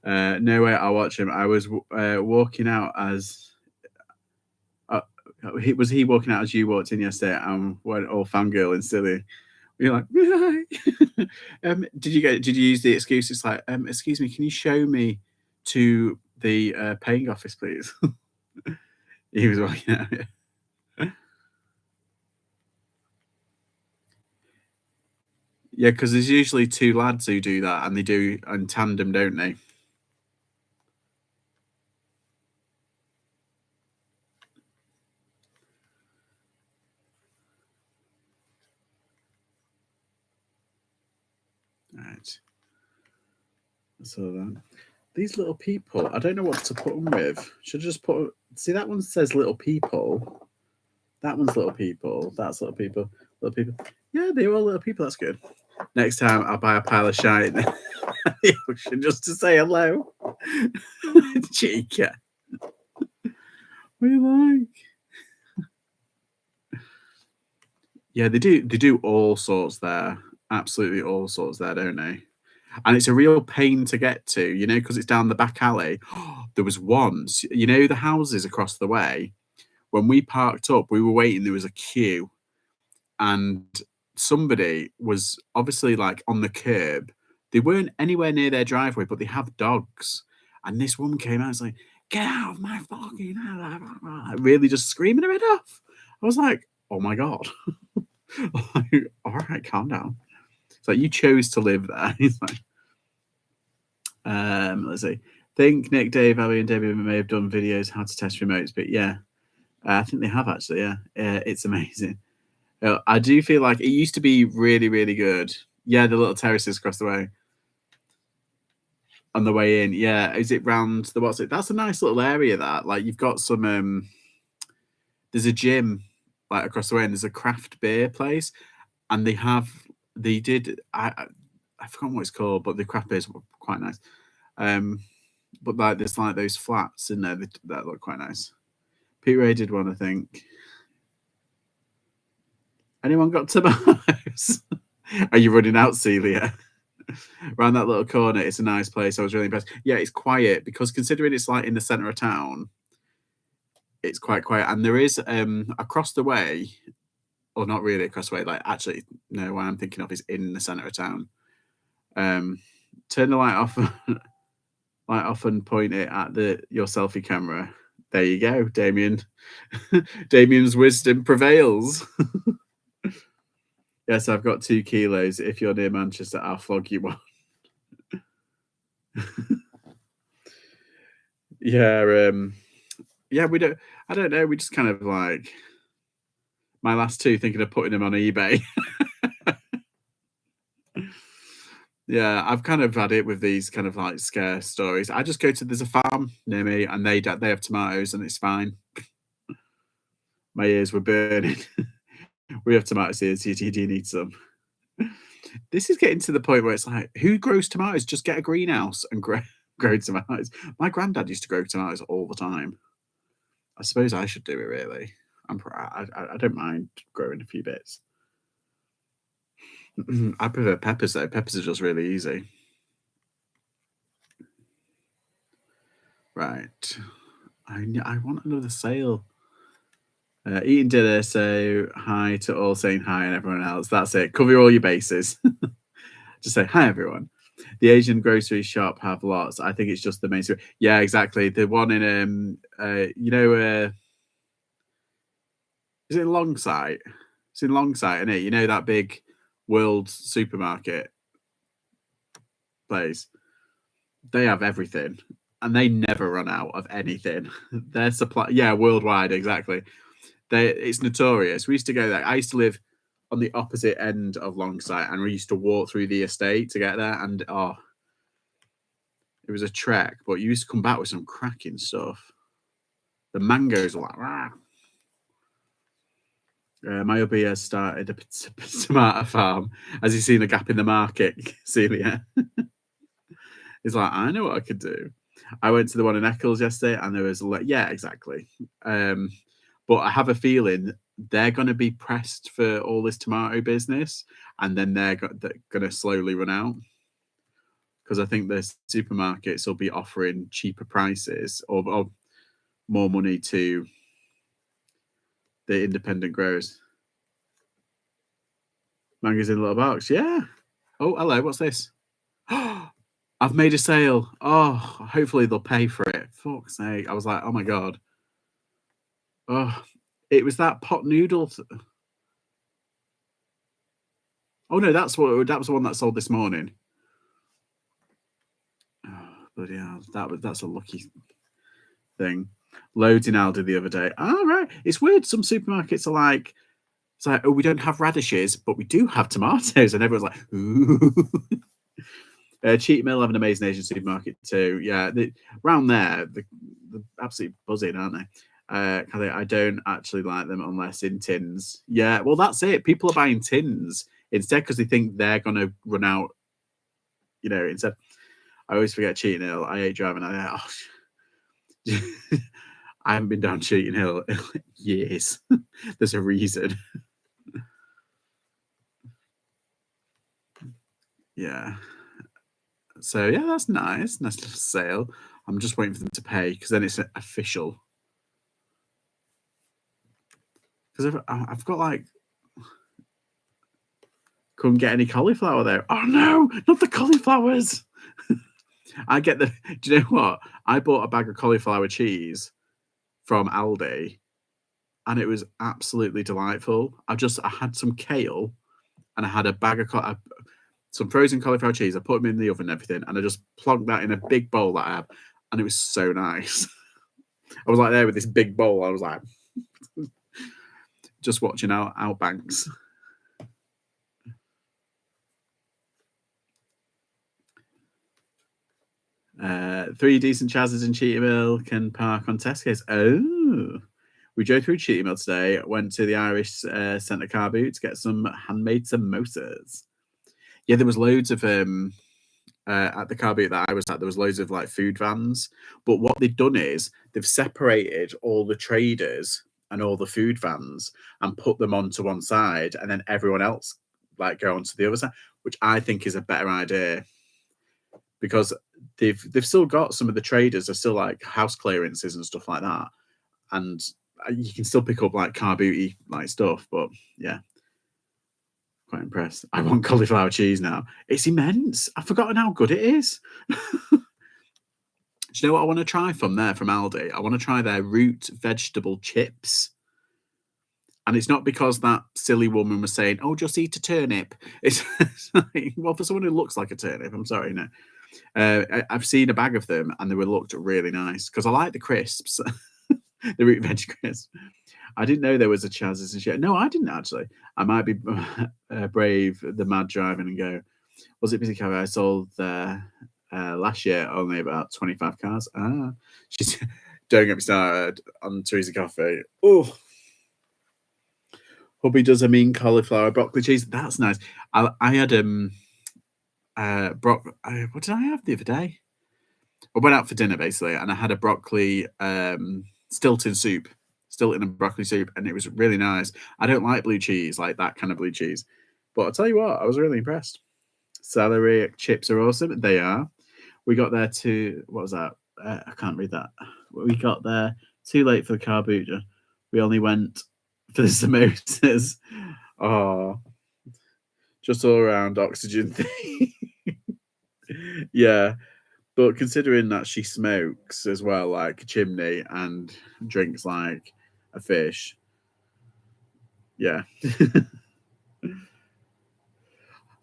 No way, I'll watch him. I was walking out as uh, he walking out as you walked in yesterday and went all fangirl and silly. You're like, did you use the excuse? It's like, excuse me, can you show me to the paying office, please? He was walking out. Yeah, because there's usually two lads who do that, and they do in tandem, don't they? Right. So then, these little people, I don't know what to put them with. Should I just put? See, that one says little people. That one's little people. That's little people. Little people. Yeah, they're all little people. That's good. Next time, I'll buy a pile of shite at the auction just to say hello. Chica. What do you like? Yeah, they do. They do all sorts there. Absolutely all sorts there, don't they? And it's a real pain to get to, you know, because it's down the back alley. There was once, you know, the houses across the way. When we parked up, we were waiting. There was a queue, and somebody was obviously like on the curb. They weren't anywhere near their driveway, but they have dogs. And this woman came out and was like, "Get out of my fucking house!" Really just screaming her head off. I was like, "Oh my god!" Like, all right, calm down. It's like you chose to live there. He's like, let's see. Think Nick, Dave, Abby, and Debbie may have done videos how to test remotes, but yeah, I think they have actually. Yeah, it's amazing. I do feel like it used to be really, really good. Yeah, the little terraces across the way on the way in. Yeah, is it round the what's it? That's a nice little area. That like you've got some. There's a gym like across the way, and there's a craft beer place, and they did. I forgot what it's called, but the craft beers were quite nice. Um, but like there's like those flats in there that look quite nice. Pete Ray did one, I think. Anyone got tomatoes? Are you running out, Celia? Around that little corner, it's a nice place. I was really impressed. Yeah, it's quiet because considering it's like in the center of town, it's quite quiet. And there is across the way, or not really across the way, like actually, no, what I'm thinking of is in the center of town. Turn the light off, light off, and point it at your selfie camera. There you go, Damien. Damien's wisdom prevails. Yes, I've got 2 kilos. If you're near Manchester, I'll flog you one. Yeah, yeah, we don't. I don't know. We just kind of like my last 2, thinking of putting them on eBay. Yeah, I've kind of had it with these kind of like scare stories. I just go to there's a farm near me, and they have tomatoes, and it's fine. My ears were burning. We have tomatoes here. Do you need some? This is getting to the point where it's like, who grows tomatoes? Just get a greenhouse and grow tomatoes. My granddad used to grow tomatoes all the time. I suppose I should do it really. I don't mind growing a few bits. I prefer peppers though. Peppers are just really easy. Right. I want another sale. Eating dinner, so hi to all saying hi and everyone else. That's it. Cover all your bases. Just say hi, everyone. The Asian grocery shop have lots. I think it's just the mainstream. Yeah, exactly. The one in is it Longsight? It's in Longsight, isn't it? You know that big world supermarket place. They have everything, and they never run out of anything. Their supply, yeah, worldwide, exactly. It's notorious. We used to go there. I used to live on the opposite end of Longsight, and we used to walk through the estate to get there. And it was a trek, but you used to come back with some cracking stuff. The mangoes were like, rah. My hubby has started a tomato farm. Has he seen a gap in the market, Celia? He's like, I know what I could do. I went to the one in Eccles yesterday, and there was yeah, exactly. But I have a feeling they're going to be pressed for all this tomato business, and then they're going to slowly run out because I think the supermarkets will be offering cheaper prices or more money to the independent growers. Mangoes in a little box, yeah. Oh, hello, what's this? I've made a sale. Oh, hopefully they'll pay for it. Fuck's sake. I was like, oh my God. Oh, it was that pot noodle. Oh no, that was the one that sold this morning. Oh, bloody hell. That's a lucky thing. Loads in Aldi the other day. Oh, right. It's weird. Some supermarkets are like, it's like, oh, we don't have radishes, but we do have tomatoes. And everyone's like, ooh. Cheat Mill have an amazing Asian supermarket too. Yeah, around there, they're absolutely buzzing, aren't they? I don't actually like them unless in tins. Yeah, well, that's it. People are buying tins instead because they think they're going to run out. Instead, I always forget Cheating Hill. I hate driving. I haven't been down Cheating Hill in years. There's a reason. Yeah. So yeah, that's nice. Nice little sale. I'm just waiting for them to pay because then it's official. Because I've got like couldn't get any cauliflower there. Oh no, not the cauliflowers. I get the. Do you know what? I bought a bag of cauliflower cheese from Aldi, and it was absolutely delightful. I had some kale, and I had a bag of some frozen cauliflower cheese. I put them in the oven and everything, and I just plonked that in a big bowl that I have, and it was so nice. I was like there with this big bowl. I was like, just watching Outbanks. Three decent Chazzes in Cheetahville can park on Tesco's. Oh, we drove through Cheetahville today. Went to the Irish Centre car boot to get some handmade samosas. Yeah, there was loads of at the car boot that I was at. There was loads of like food vans. But what they've done is they've separated all the traders and all the food vans and put them onto one side, and then everyone else like go onto the other side, which I think is a better idea because they've still got some of the traders are still like house clearances and stuff like that, and you can still pick up like car booty like stuff. But yeah, quite impressed. I want cauliflower cheese now. It's immense. I've forgotten how good it is. Do you know what I want to try from Aldi? I want to try their root vegetable chips. And it's not because that silly woman was saying, "Oh, just eat a turnip." It's like, well, for someone who looks like a turnip, I'm sorry, no. I've seen a bag of them, and they were looked really nice because I like the crisps, the root veg crisps. I didn't know there was a Chaz's and shit. No, I didn't actually. I might be brave, the mad driving and go. Was it Busy Cafe? I sold last year only about 25 cars. She's don't get me started on Teresa Cafe. Oh, hubby does a mean cauliflower broccoli cheese. That's nice. I had what did I have the other day? I went out for dinner basically, and I had a broccoli Stilton and broccoli soup, and it was really nice. I don't like blue cheese, like that kind of blue cheese, but I'll tell you what, I was really impressed. Celery chips are awesome. They are. We got there what was that? I can't read that. We got there too late for the car boot. We only went for the samosas. Oh, just all around oxygen thing. Yeah, but considering that she smokes as well, like a chimney, and drinks like a fish, yeah.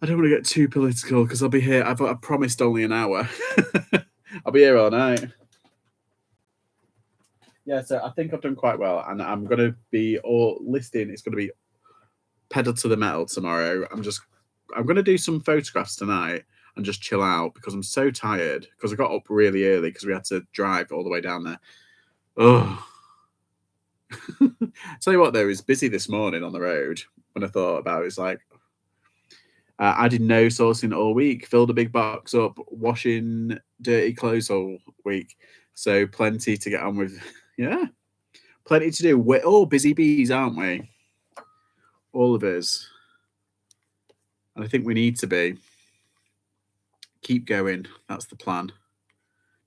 I don't want to get too political because I'll be here. I promised only an hour. I'll be here all night. Yeah, so I think I've done quite well, and I'm gonna be all listing. It's gonna be pedal to the metal tomorrow. I'm gonna do some photographs tonight and just chill out because I'm so tired because I got up really early because we had to drive all the way down there. Oh, tell you what though, it was busy this morning on the road. When I thought about it, it's like I did no sourcing all week. Filled a big box up, washing dirty clothes all week. So plenty to get on with. Yeah, plenty to do. We're all busy bees, aren't we? All of us. And I think we need to be. Keep going. That's the plan.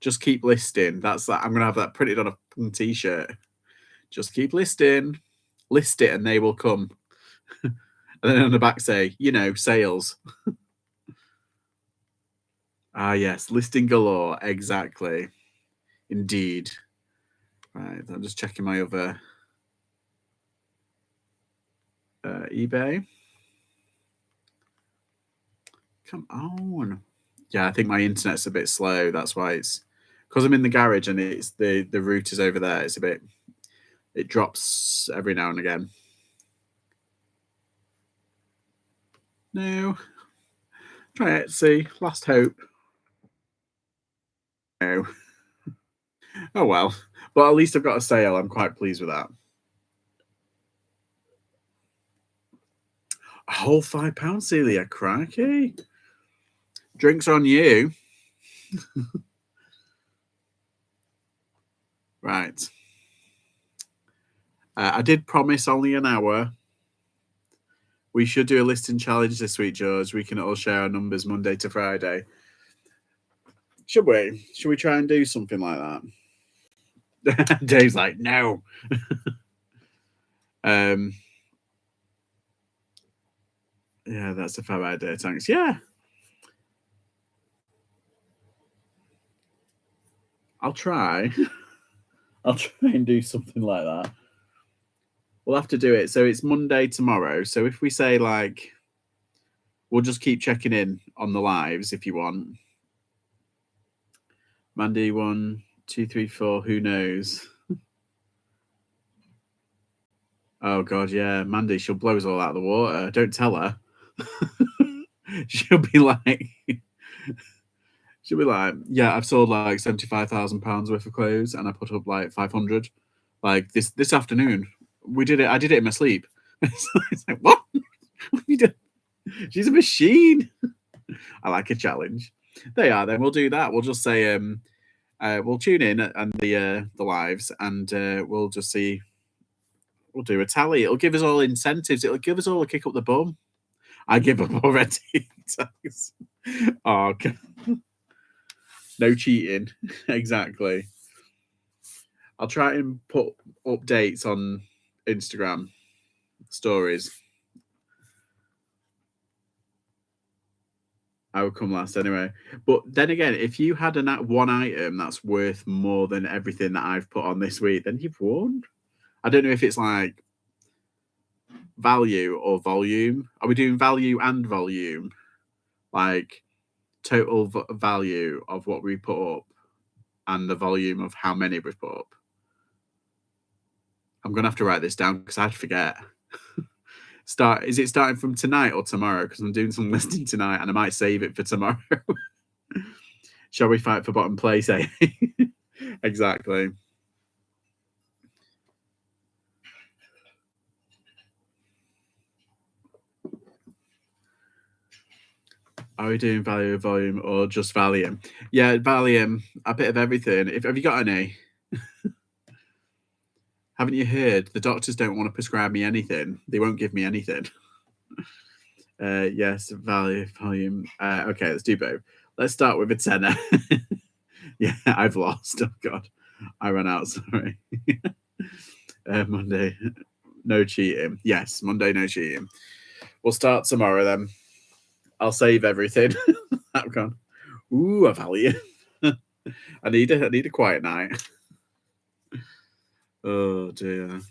Just keep listing. That's that. I'm gonna have that printed on a t-shirt. Just keep listing. List it, and they will come. And then on the back say, sales. Ah, yes, listing galore. Exactly. Indeed. Right. I'm just checking my other eBay. Come on. Yeah, I think my internet's a bit slow. That's why it's because I'm in the garage and it's the route is over there. It's a bit. It drops every now and again. No. Try it. See. Last hope. No. Oh well. But at least I've got a sale. I'm quite pleased with that. A whole £5, Celia. Crikey. Drinks on you. Right. I did promise only an hour. We should do a listing challenge this week, George. We can all share our numbers Monday to Friday. Should we? Should we try and do something like that? Dave's like, no. Yeah, that's a fab idea. Thanks. Yeah. I'll try. I'll try and do something like that. We'll have to do it. So it's Monday tomorrow. So if we say like, we'll just keep checking in on the lives if you want. Mandy 1, 2, 3, 4. Who knows? Oh god, yeah, Mandy. She'll blow us all out of the water. Don't tell her. she'll be like, yeah, I've sold like £75,000 worth of clothes, and I put up like 500. Like this afternoon, we did it. I did it in my sleep. It's like what? What are you doing? She's a machine. I like a challenge. They are. Then we'll do that. We'll just say we'll tune in and the lives, and we'll just see. We'll do a tally. It'll give us all incentives. It'll give us all a kick up the bum. I give up already. Oh, God. No cheating. Exactly. I'll try and put updates on Instagram stories. I will come last anyway. But then again, if you had one item that's worth more than everything that I've put on this week, then you've won. I don't know if it's like value or volume. Are we doing value and volume? Like total value of what we put up and the volume of how many we've put up. I'm gonna have to write this down because I'd forget. Is it starting from tonight or tomorrow? Because I'm doing some listing tonight and I might save it for tomorrow. Shall we fight for bottom place, eh? Exactly. Are we doing value or volume or just Valium? Yeah, Valium, a bit of everything. Have you got any? Haven't you heard? The doctors don't want to prescribe me anything. They won't give me anything. Yes, value, volume. Okay, let's do both. Let's start with a tenner. Yeah, I've lost. Oh, God. I ran out, sorry. Monday. No cheating. Yes, Monday, no cheating. We'll start tomorrow then. I'll save everything. I've gone. Ooh, a value. I need a quiet night. Oh dear.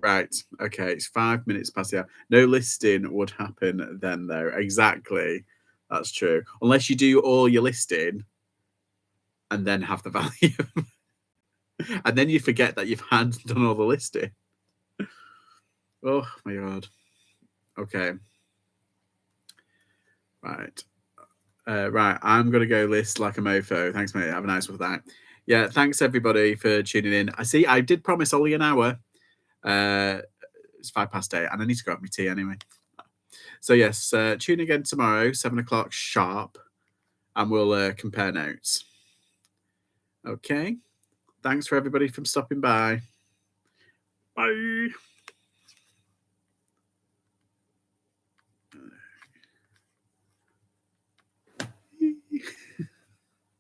Right. Okay. It's 5 minutes past the hour. No listing would happen then, though. Exactly. That's true. Unless you do all your listing and then have the value. And then you forget that you've done all the listing. Oh my God. Okay. Right. Right. I'm going to go list like a mofo. Thanks, mate. Have a nice one for that. Yeah. Thanks, everybody, for tuning in. I see. I did promise only an hour. It's 8:05, and I need to grab my tea anyway. So yes, tune again tomorrow, 7 o'clock sharp, and we'll compare notes. Okay. Thanks for everybody from stopping by. Bye.